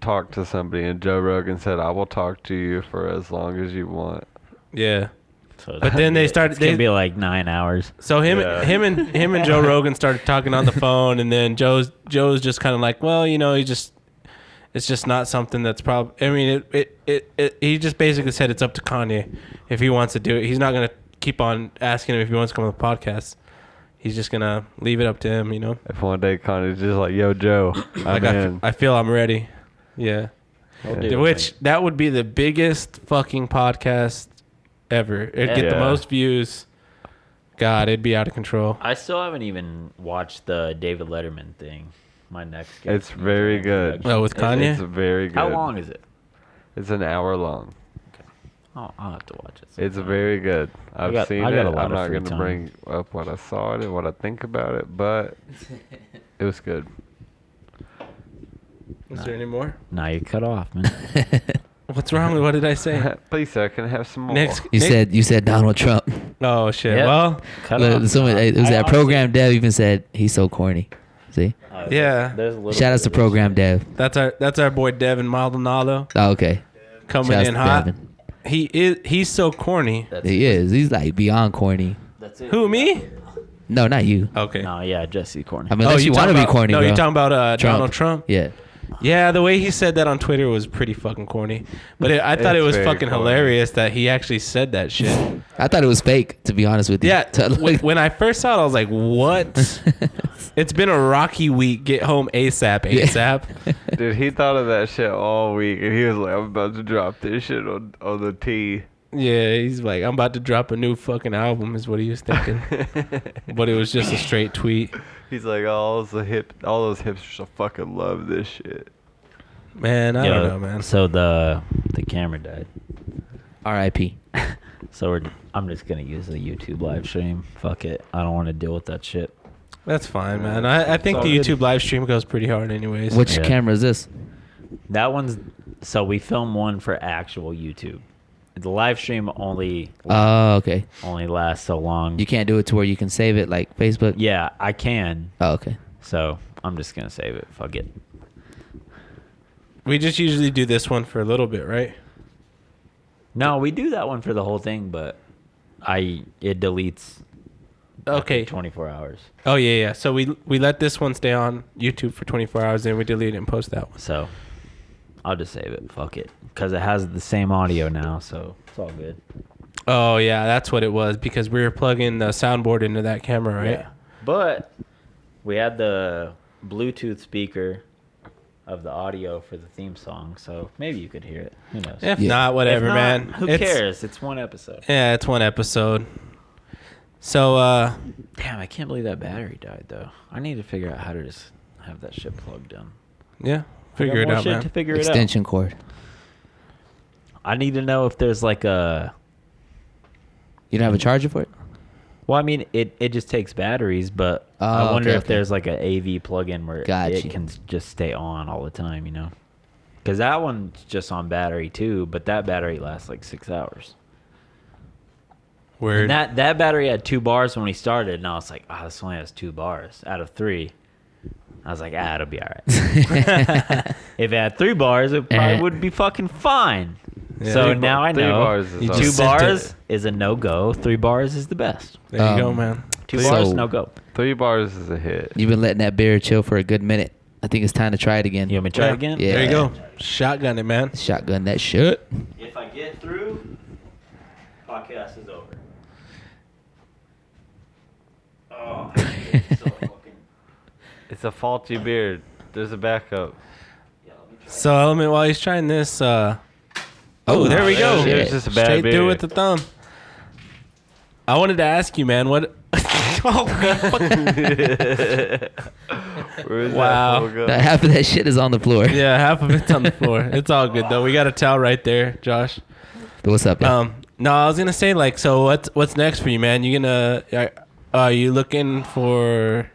talk to somebody, and Joe Rogan said, "I will talk to you for as long as you want." Yeah. So it's But gonna then be- they started- It's gonna they- be like 9 hours. So him Yeah. him and Joe Rogan started talking on the phone, and then Joe's just kind of like, well, you know, it's just not something that's probably. I mean, he just basically said it's up to Kanye if he wants to do it. He's not gonna keep on asking him if he wants to come on the podcast. He's just gonna leave it up to him, you know. If one day Kanye's just like, "Yo, Joe, I'm Like in." I feel I'm ready. Yeah. He'll Yeah. do it, Which that would be the biggest fucking podcast ever. It'd get the Yeah. most views. God, it'd be out of control. I still haven't even watched the David Letterman thing. My next guest. It's very good. Oh, with Kanye? It's very good. How long is it? It's an hour long. I'll have to watch it. It's sometime. very good. I've seen I it. got a lot I'm of not free gonna time. bring up what I saw it and what I think about it, but it was good. Is there any more? Now you cut off, man. What's wrong with what did I say? Please, sir, can I have some more? Next, you Nick- said Donald Trump. Oh shit. Yeah. Well, Cut Look, off. someone, it was I that honestly- program dev even said he's so corny. See, yeah. There's a little shout outs bit to of program this. dev. That's our boy Devin Maldonado Oh, okay, coming Shouts in to hot. Devin. He's so corny. That's, He is. He's like beyond corny. that's it. Who, me? No, not you. Okay. No, yeah, Jesse Corny. I mean, unless you want to talking be about- corny, No, bro. you're talking about Donald Trump. Yeah. Yeah, the way he said that on Twitter was pretty fucking corny. But I thought it It's was very fucking corny. hilarious that he actually said that shit. I thought it was fake, to be honest with you. Yeah, Like- when I first saw it, I was like, "What?" It's been a rocky week. Get home ASAP, ASAP. Dude, he thought of that shit all week, and he was like, "I'm about to drop this shit on the T." Yeah, he's like, "I'm about to drop a new fucking album," is what he was thinking. But it was just a straight tweet. He's like, all those hipsters will fucking love this shit. Man, I Yo, don't know, man. So the camera died. R.I.P. So I'm just gonna use the YouTube live stream. Fuck it. I don't want to deal with that shit. That's fine, man. I think the YouTube live stream goes pretty hard, anyways. Which Yeah. camera is this? That one's so we film one for actual YouTube. The live stream only Oh, okay. lasts so long. You can't do it to where you can save it like Facebook. Yeah, I can. Oh, okay. So I'm just gonna save it. Fuck it. We just usually do this one for a little bit, right? No, we do that one for the whole thing, but it deletes. Okay. 24 hours. Oh yeah. So we let this one stay on YouTube for 24 hours, and we delete it and post that one. So I'll just save it. Fuck it. Because it has the same audio now, so it's all good. Oh yeah, that's what it was because we were plugging the soundboard into that camera, right? Yeah. But we had the Bluetooth speaker of the audio for the theme song, so maybe you could hear it. Who knows? If Yeah. not, whatever, If not, man. Who It's- cares? It's one episode. Yeah, it's one episode. So Damn, I can't believe that battery died, though. I need to figure out how to just have that shit plugged in. yeah, I figure got it more out, shit man. to figure it out. Extension cord. I need to know if there's like a. You don't have a charger for it? Well, I mean, it just takes batteries, but Oh, I wonder okay, if okay. there's like an AV plug-in where Gotcha. it can just stay on all the time, you know? Because that one's just on battery too, but that battery lasts like 6 hours. Word. And that battery had 2 bars when we started, and I was like, oh, this only has 2 bars out of 3. I was like, it'll be all right. If it had 3 bars, it probably would be fucking fine. Yeah. So now I 3 know bars is 2 just bars sent is a no-go. 3 bars is the best. There you go, man. 2 So- bars, no-go. 3 bars is a hit. You've been letting that beer chill for a good minute. I think it's time to try it again. You want me to try Yeah. it again? Yeah. There you go. Shotgun it, man. Shotgun that shit. If I get through, podcast is over. Oh, it's so fucking... It's a faulty beard. There's a backup. Yeah, let me try. So, Element, while he's trying this, oh, there we go. shit. It was just a bad Straight beard. through with the thumb. I wanted to ask you, man, what... Oh, Where's Wow. that fool go? Now, half of that shit is on the floor. yeah, half of it's on the floor. It's all good, though. We got a towel right there, Josh. What's up, y'all? No, I was gonna say, like, so what's next for you, man? You gonna are you looking to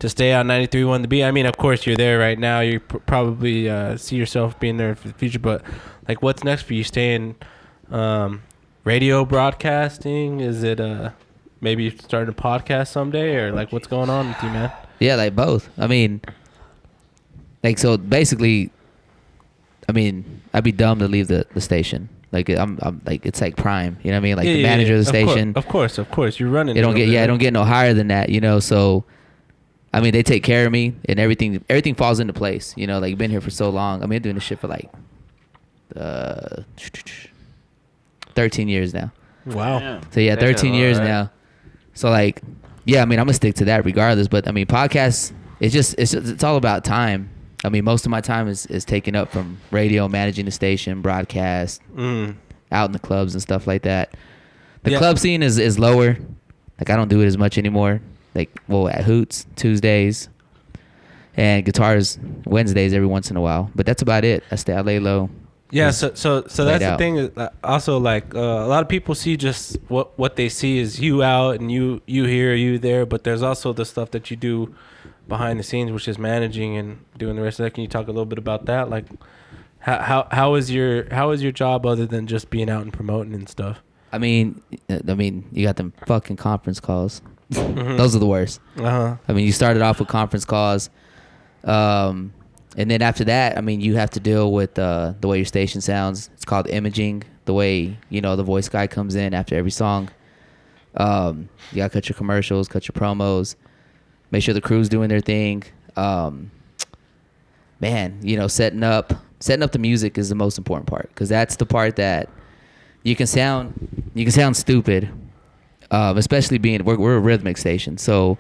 stay on 93.1 The Beat? I mean, of course you're there right now. You probably see yourself being there for the future, but like, what's next for you? Staying radio broadcasting? Is it maybe starting a podcast someday, or like, what's going on with you, man? Yeah, like both. I mean, like, so basically, I mean, I'd be dumb to leave the station. Like, I'm like, it's like prime. You know what I mean? Like, the manager of the station. Of course. You're running. It don't get no higher than that. You know, so I mean, they take care of me and everything falls into place. You know, like, been here for so long. I mean, doing this shit for like 13 years now. Wow. Yeah. So yeah, 13 Damn, years alright. now. So like, yeah, I mean, I'm gonna stick to that regardless. But I mean, podcasts, it's all about time. I mean, most of my time is taken up from radio, managing the station, broadcast, out in the clubs and stuff like that. The Yeah. club scene is lower. Like, I don't do it as much anymore. Like, well, at Hoots Tuesdays, and guitars Wednesdays every once in a while. But that's about it. I lay low. Yeah, so that's the out. thing. Is, also, like, a lot of people see just what they see is you out and you here, you there. But there's also the stuff that you do behind the scenes, which is managing and doing the rest of that. Can you talk a little bit about that? Like, how is your job other than just being out and promoting and stuff? I mean, you got them fucking conference calls. Mhm. Those are the worst. Uh-huh. I mean, you started off with conference calls, and then after that, I mean, you have to deal with the way your station sounds. It's called imaging. The way, you know, the voice guy comes in after every song. You gotta cut your commercials, cut your promos, make sure the crew's doing their thing. Man, you know, setting up the music is the most important part, because that's the part that you can sound stupid. Especially being we're a rhythmic station, so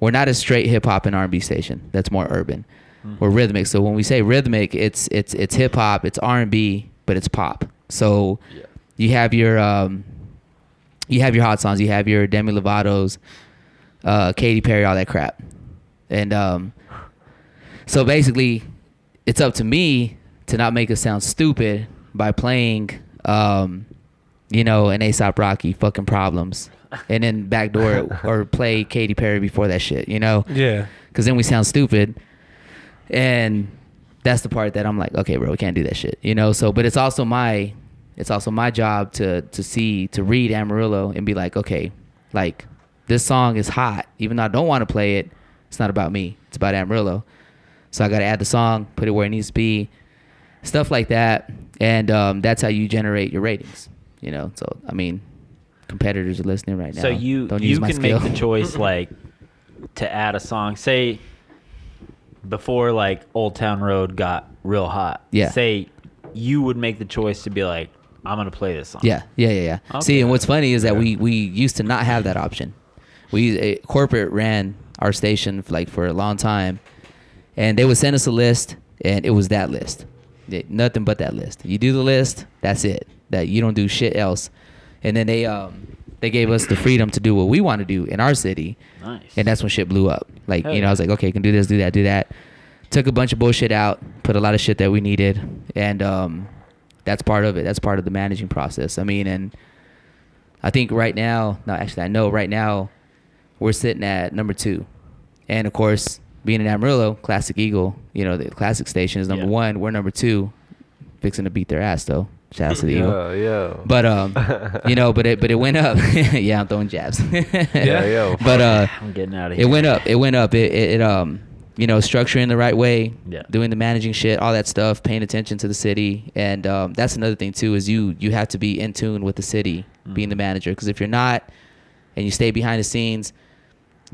we're not a straight hip hop and R&B station. That's more urban. Mm-hmm. We're rhythmic, so when we say rhythmic, it's hip hop, it's R&B, but it's pop. So you have your hot songs, you have your Demi Lovato's, Katy Perry, all that crap, and so basically, it's up to me to not make it sound stupid by playing, you know, an A$AP Rocky, Fucking Problems, and then backdoor it, or play Katy Perry before that shit, you know? Yeah. Because then we sound stupid, and that's the part that I'm like, okay, bro, we can't do that shit, you know? So, but it's also my job to read Amarillo and be like, okay, like, this song is hot, even though I don't want to play it. It's not about me. It's about Amarillo. So I got to add the song, put it where it needs to be, stuff like that, and that's how you generate your ratings. You know, so I mean, competitors are listening right now. So you can make the choice, like, to add a song. Say before, like, Old Town Road got real hot. Yeah. Say you would make the choice to be like, I'm gonna play this song. Yeah. Okay. See, and what's funny is that we used to not have that option. Corporate ran our station for a long time, and they would send us a list, and it was that list. Nothing but that list. You do the list, that's it. That you don't do shit else. And then they gave us the freedom to do what we want to do in our city. Nice. And that's when shit blew up. Like, Hell you know, I was like, okay, you can do this, do that, do that. Took a bunch of bullshit out, put a lot of shit that we needed, and that's part of it. That's part of the managing process. I mean, and I think right now, I know right now we're sitting at number 2. And of course, being in Amarillo, Classic Eagle, you know, the classic station is number 1. We're number 2, fixing to beat their ass though. Shout out to the Eagle. Yo. But but it went up. Yeah, I'm throwing jabs. Yeah, yo. But I'm getting out of here. it went up. It structuring the right way, Yeah. doing the managing shit, all that stuff, paying attention to the city, and that's another thing too is you have to be in tune with the city, being the manager, because if you're not, and you stay behind the scenes,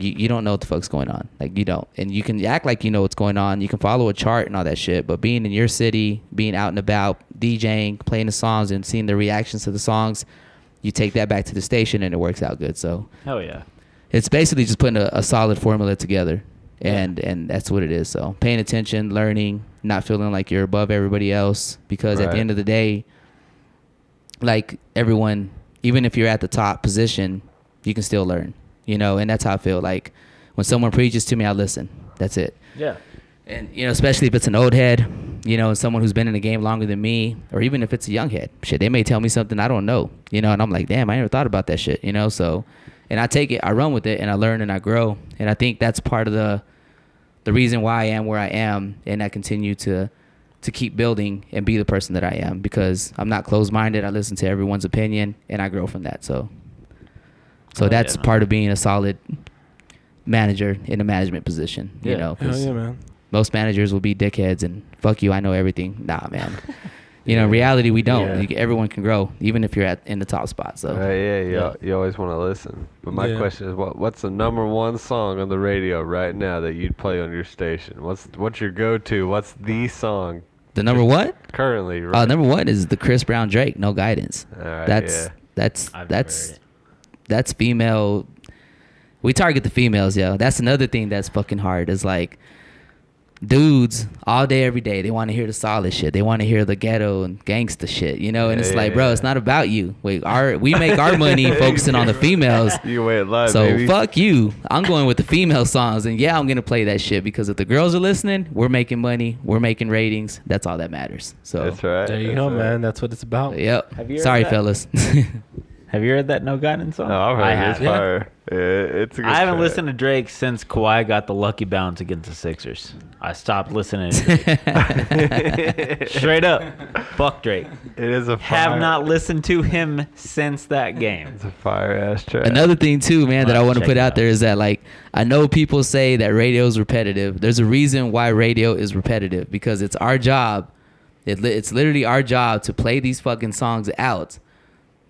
you don't know what the fuck's going on. Like, you don't. And you can act like you know what's going on. You can follow a chart and all that shit. But being in your city, being out and about, DJing, playing the songs, and seeing the reactions to the songs, you take that back to the station and it works out good. So Hell yeah. it's basically just putting a solid formula together. And that's what it is. So paying attention, learning, not feeling like you're above everybody else. Because at the end of the day, like, everyone, even if you're at the top position, you can still learn. And that's how I feel. Like, when someone preaches to me, I listen. That's it. Yeah. And, especially if it's an old head, and someone who's been in the game longer than me, or even if it's a young head, shit, they may tell me something I don't know, and I'm like, damn, I never thought about that shit, so, and I take it, I run with it, and I learn and I grow. And I think that's part of the reason why I am where I am, and I continue to keep building and be the person that I am, because I'm not closed-minded. I listen to everyone's opinion, and I grow from that. So that's part of being a solid manager in a management position, Hell 'cause yeah, man. most managers will be dickheads and fuck you, I know everything. Nah, man. In reality, we don't. Everyone can grow, even if you're in the top spot. So You always want to listen. But my question is, what's the number one song on the radio right now that you'd play on your station? What's your go-to? What's the song? The number one? Currently, right? Number one is the Chris Brown Drake, No Guidance. All right, That's I've never heard it. that's female. We target the females, yo. That's another thing that's fucking hard. Is like, dudes all day, every day, they want to hear the solid shit. They want to hear the ghetto and gangsta shit, and it's like, bro, it's not about you. We make our money focusing on the females. You wait live, So baby. fuck you. I'm going with the female songs, and I'm gonna play that shit, because if the girls are listening, we're making money, we're making ratings. That's all that matters. So That's right. There you that's go, right. man. That's what it's about. Yep. Have you heard Sorry, that? fellas. Have you heard that No Guidance song? No, I've heard I it. have. It's fire. Yeah, it's a good I haven't track. listened to Drake since Kawhi got the lucky bounce against the Sixers. I stopped listening to Drake. Straight up. Fuck Drake. It is a fire. Have not listened to him since that game. It's a fire-ass track. Another thing too, man, that I want to Check put it out out. there is that, like, I know people say that radio is repetitive. There's a reason why radio is repetitive, because it's our job. It's literally our job to play these fucking songs out.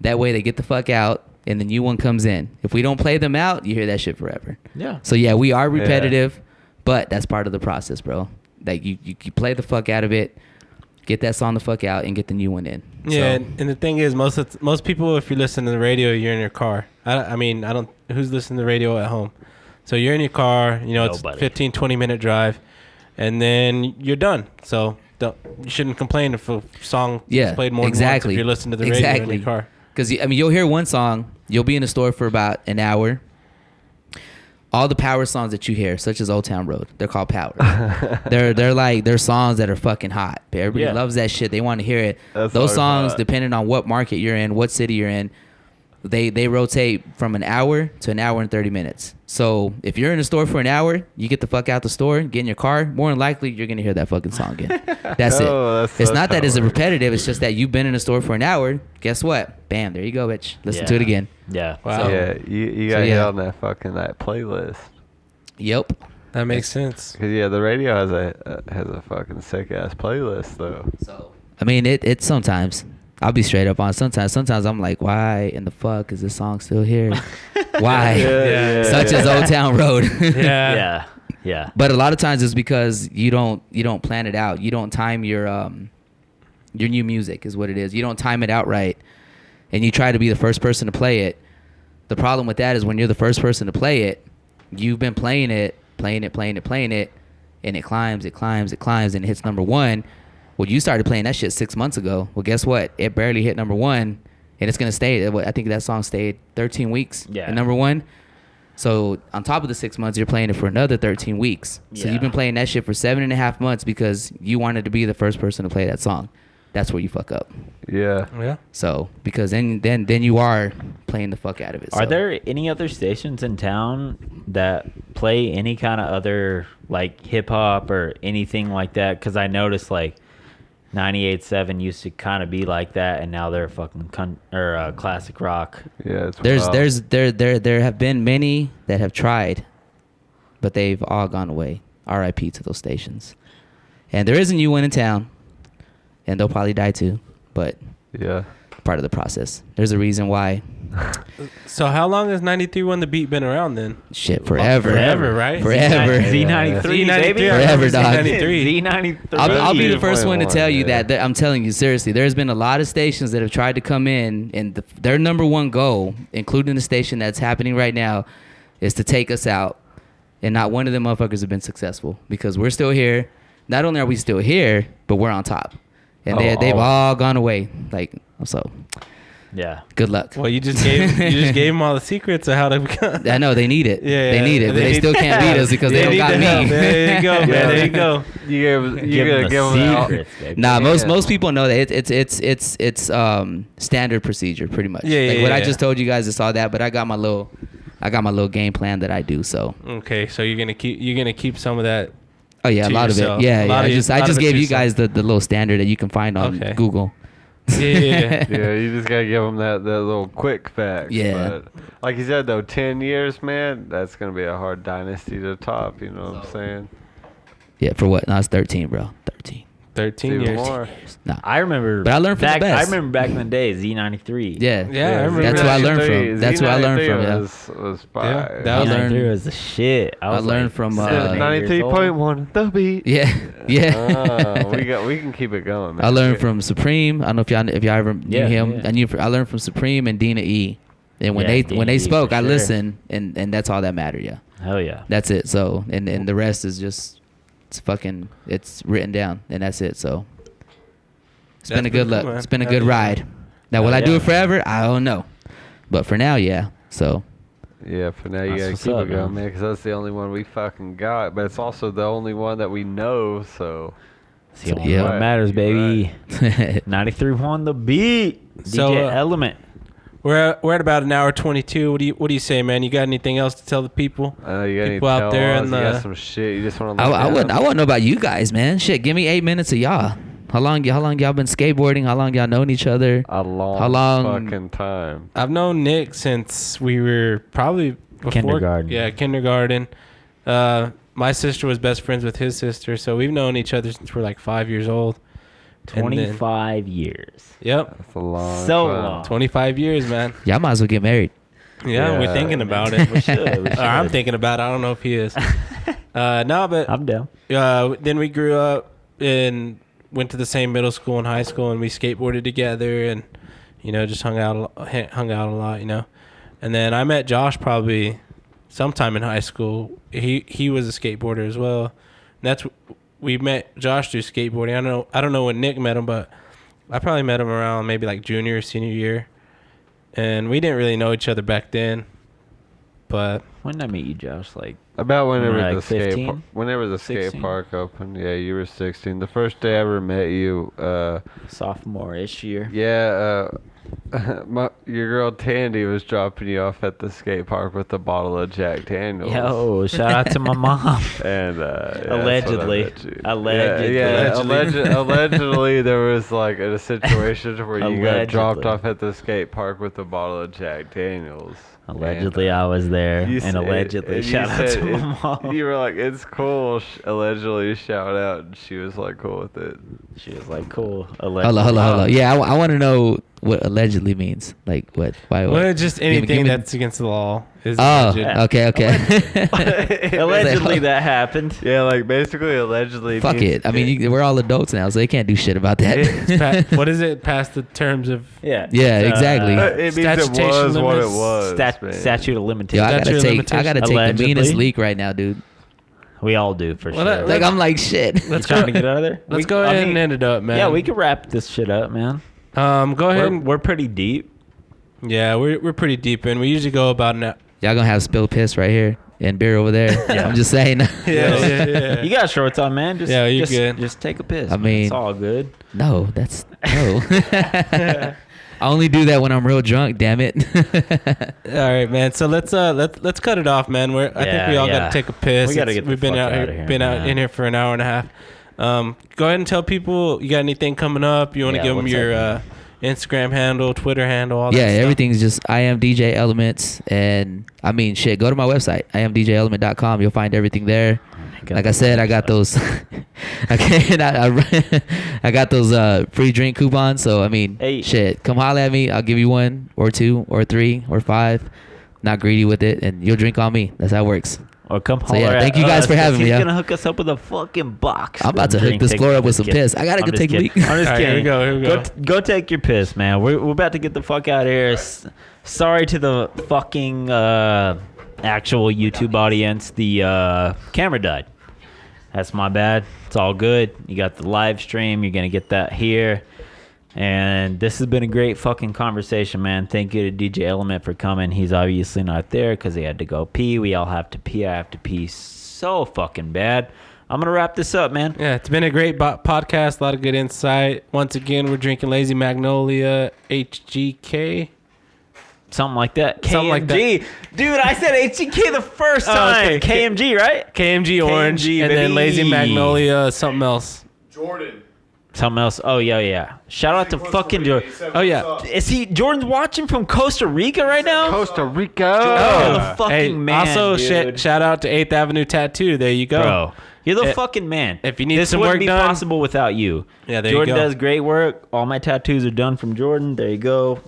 That way they get the fuck out and the new one comes in. If we don't play them out, you hear that shit forever. Yeah. So we are repetitive, but that's part of the process, bro. Like, you play the fuck out of it, get that song the fuck out, and get the new one in. Yeah, So, and the thing is, most people, if you listen to the radio, you're in your car. I mean, I don't. Who's listening to the radio at home? So you're in your car. It's Nobody. 15, 20-minute drive, and then you're done. So you shouldn't complain if a song is played more than once if you're listening to the radio in your car. Because you'll hear one song, you'll be in the store for about an hour. All the power songs that you hear, such as Old Town Road, they're called power. they're songs that are fucking hot. Everybody loves that shit. They want to hear it. That's Those hard songs, hot. depending on what market you're in, what city you're in, they rotate from an hour to an hour and 30 minutes. So if you're in the store for an hour, you get the fuck out the store, get in your car, more than likely you're gonna hear that fucking song again. That's Oh, it. that's It's not how that it it's works. repetitive. It's just that you've been in the store for an hour. Guess what? Bam, there you go, bitch. Listen to it again. Yeah. Wow. So- Yeah, you gotta get on that playlist. Yep. That makes sense. Cause the radio has a fucking sick ass playlist though. So I mean, it sometimes. I'll be straight up on. Sometimes I'm like, why in the fuck is this song still here? Why? Such as Old Town Road. Yeah. Yeah. But a lot of times it's because you don't plan it out. You don't time your new music is what it is. You don't time it out right, and you try to be the first person to play it. The problem with that is when you're the first person to play it, you've been playing it, and it climbs, and it hits number one. Well, you started playing that shit 6 months ago. Well, guess what? It barely hit number one, and it's gonna stay. I think that song stayed 13 weeks at number one. So on top of the 6 months, you're playing it for another 13 weeks. So you've been playing that shit for 7.5 months because you wanted to be the first person to play that song. That's where you fuck up. Yeah. So because then you are playing the fuck out of it. Are So- there any other stations in town that play any kind of other like hip hop or anything like that? Because I noticed like 98.7 used to kind of be like that, and now they're fucking classic rock. Yeah, it's There have been many that have tried, but they've all gone away. R.I.P. to those stations. And there is a new one in town, and they'll probably die too, but yeah. part of the process. There's a reason why. So how long has 93.1 The Beat been around then? Shit, forever. Forever, right? Forever. Z93, baby. Forever, dog. Z93. I'll be the first one to 93.1, tell you yeah. that I'm telling you seriously. There's been a lot of stations that have tried to come in, and their number one goal, including the station that's happening right now, is to take us out. And not one of them motherfuckers have been successful because we're still here. Not only are we still here, but we're on top, and they've all gone away. Like so. Yeah. Good luck. Well, you just gave them all the secrets of how to become. I know they need it. Yeah, they need it, but they still can't beat us because they don't got me. There you go, man. There you go. You gotta give them secrets, baby. Nah, Yeah. most people know that it's standard procedure pretty much. Yeah, like yeah, what I yeah. just told you guys, is all that, but I got my little game plan that I do. So Okay, so you're gonna keep some of that. oh yeah, a To lot yourself. of it. Yeah, A lot I of just it- lot of it gave to you guys the little standard that you can find on Okay. Google. Yeah. Yeah, you just gotta give them that little quick fact. Yeah. But like you said though, 10 years, man, that's gonna be a hard dynasty to top. You know what I'm saying? Yeah, for what? No, it's 13, bro. 13. 13 Even years. more. Nah. I remember. But I learned from the back, best. I remember back in the day, Z93. Yeah. Yeah, I remember That's that. who I learned from. That's who I learned from. Yeah. Was fire. that was- learned- Z93 was the shit. I was learned like from, 7, 8 years old. 93.1 The Beat. Yeah. We can keep it going, man. I learned from Supreme. I don't know if y'all ever knew Yeah, him. yeah. I learned from Supreme and Dina E. And when Yeah, they Dina E, spoke, for I sure. listened, and that's all that mattered. Yeah, Hell yeah. that's it. So and the rest is just it's written down, and that's it. So it's been That's a good pretty luck. cool, man. It's been a Hell good yeah. ride. Now will Hell I do yeah. it forever? I don't know, but for now, yeah. So Yeah, for now you That's gotta what's keep up, it going, man. man, because that's the only one we fucking got. But it's also the only one that we know, so. It's the only yeah. one that matters, You're baby. 93.1 The Beat. So, DJ Element. We're at about an hour 22. What do you say, man? You got anything else to tell the people? You got any People out there tell-alls? in You the- got some shit. You just want to. I want to know about you guys, man. Shit, give me 8 minutes of y'all. How long y'all been skateboarding? How long y'all known each other? A long, How long- fucking time. I've known Nick since we were probably before Kindergarten. Yeah, kindergarten. My sister was best friends with his sister, so we've known each other since we're like 5 years old. And then- 25 years. Yep, That's a long So time. long. 25 years, man. Y'all might as well get married. Yeah, we're Yeah. thinking about it. We should. Or I'm thinking about it. I don't know if he is. No, but I'm down. then we grew up and went to the same middle school and high school, and we skateboarded together, and just hung out a lot, And then I met Josh probably sometime in high school. He was a skateboarder as well. And we met Josh through skateboarding. I don't know when Nick met him, but I probably met him around maybe like junior or senior year, and we didn't really know each other back then. But When did I meet you, Josh? Like, About whenever Like the skate 15? whenever the skate 16? park opened. Yeah, you were 16. The first day I ever met you, sophomore-ish year. yeah, your girl Tandy was dropping you off at the skate park with a bottle of Jack Daniels. Yo, shout out to my mom. And yeah, that's when I Allegedly. met you. Allegedly. Yeah, Allegedly. allegedly there was like a situation where you got dropped Allegedly. off at the skate park with a bottle of Jack Daniels. Allegedly, And, I was there, you and said- allegedly, and you shout out said to my mom. You were like, "It's cool." Allegedly, shout out, and she was like, "Cool with it." She was like, "Cool." Hold on. Yeah, I want to know what allegedly means. Like what? Why? What? well, just Give me- anything give me- that's against the law is Oh, alleged. okay. Allegedly, that happened. Yeah, like basically, allegedly. Fuck means it. I mean, we're all adults now, so they can't do shit about It's that. what is it? Past the terms of Yeah. Yeah, exactly. It means it Statutation was what it limits. was. man. Statute of Yo, limitations. I Statute of gotta take limitations. the meanest Allegedly. leak right now, dude. We all do for Well, sure. Like I'm like shit. Let's You trying go- to get out of there? Let's go ahead and end it up, man. Yeah, we could wrap this shit up, man. Go ahead. We're pretty deep. Yeah, we're pretty deep in. We usually go about an hour. Y'all gonna have spilled piss right here and beer over there. Yeah. I'm just saying. Yeah. You got shorts on, man. Just, Yeah, you're just, good. Just take a piss. I man. mean- it's all good. No, that's no. I only do that when I'm real drunk. Damn it. All right, man. So let's cut it off, man. I think we all got Yeah. to take a piss. We gotta get the We've been fuck out outta here, here, man. in here for an hour and a half. Go ahead and tell people you got anything coming up. You want to Yeah, give them what's your up, Instagram handle, Twitter handle, all that Yeah, stuff. everything's just I am DJ Elements, and I mean, shit. Go to my website, iamdjelement.com. You'll find everything there. Like I said, I got those. I got those free drink coupons. So I mean, Hey. shit. Come holler at me. I'll give you 1 or 2 or 3 or 5. Not greedy with it, and you'll drink on me. That's how it works. Or come So, yeah, holler thank at you guys us, for 'cause having me, He's yeah. gonna hook us up with a fucking box. I'm about to Drink hook this tickets. floor up I'm with just some kidding. piss. I gotta I'm go just take a kidding. leak. I'm just All right, kidding. here we go. Go take your piss, man. We're about to get the fuck out of here. Sorry to the fucking actual YouTube audience. The camera died. That's my bad. It's all good. You got the live stream. You're gonna get that here. And this has been a great fucking conversation, man. Thank you to DJ Element for coming. He's obviously not there because he had to go pee. We all have to pee. I have to pee so fucking bad. I'm gonna wrap this up, man. Yeah, it's been a great podcast. A lot of good insight. Once again, we're drinking Lazy Magnolia HGK. Something like that. Something like KMG. Dude, I said HGK the first Oh, time. okay. KMG, right? KMG Orange. KMG, and then baby. Lazy Magnolia something else. Jordan. Something else. Oh, yeah. Shout out to fucking Jordan. Oh, yeah. Is he Jordan's watching from Costa Rica right now? Costa Rica. You're the fucking Hey, man, also, dude. shout out to 8th Avenue Tattoo. There you go. Bro, you're the Eh, fucking man. if you need this some wouldn't work be done- possible without you. Yeah, there you Jordan go. does great work. All my tattoos are done from Jordan. There you go.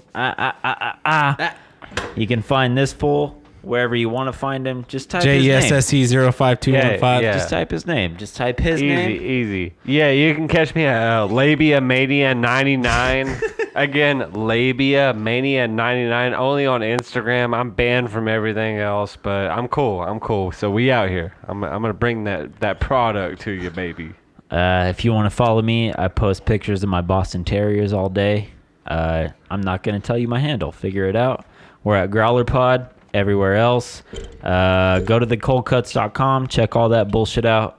You can find this fool wherever you want to find him. Just type his name. JESSE05215. Yeah. Just type his name. Just type his name. Easy. Yeah, you can catch me at Labia Mania 99. Again, Labia Mania 99. Only on Instagram. I'm banned from everything else, but I'm cool. So we out here. I'm gonna bring that product to you, baby. If you want to follow me, I post pictures of my Boston Terriers all day. I'm not going to tell you my handle. Figure it out. We're at Growler Pod. Everywhere else. Go to thecoldcuts.com. Check all that bullshit out.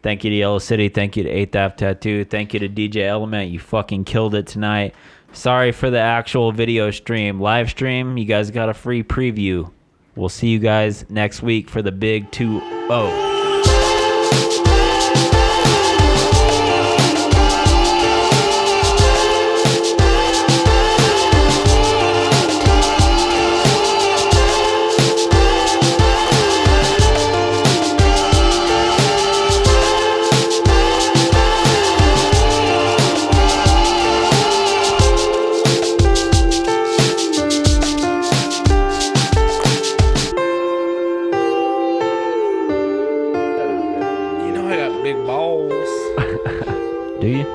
Thank you to Yellow City. Thank you to 8th Ave Tattoo. Thank you to DJ Element. You fucking killed it tonight. Sorry for the actual video stream. Live stream, you guys got a free preview. We'll see you guys next week for the big 2-0. You know I got big balls. Do you?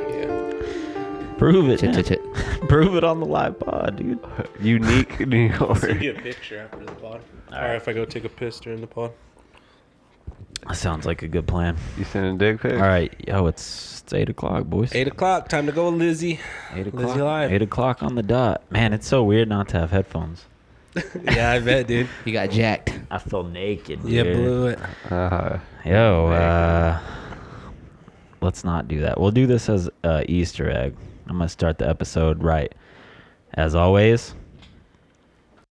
Yeah. Prove it. Chit. Prove it on the live pod, dude. Unique New York. Send you a picture after the pod. Or if I go take a piss during the pod. Sounds like a good plan. You sending dick pics? All right. Yo, it's 8 o'clock, boys. 8 o'clock. Time to go, Lizzie. 8 Lizzie o'clock. Live. 8 o'clock on the dot. Man, it's so weird not to have headphones. Yeah, I bet, dude. You got jacked. I feel naked, dude. You blew it. Yo, let's not do that. We'll do this as Easter egg. I'm going to start the episode right. As always,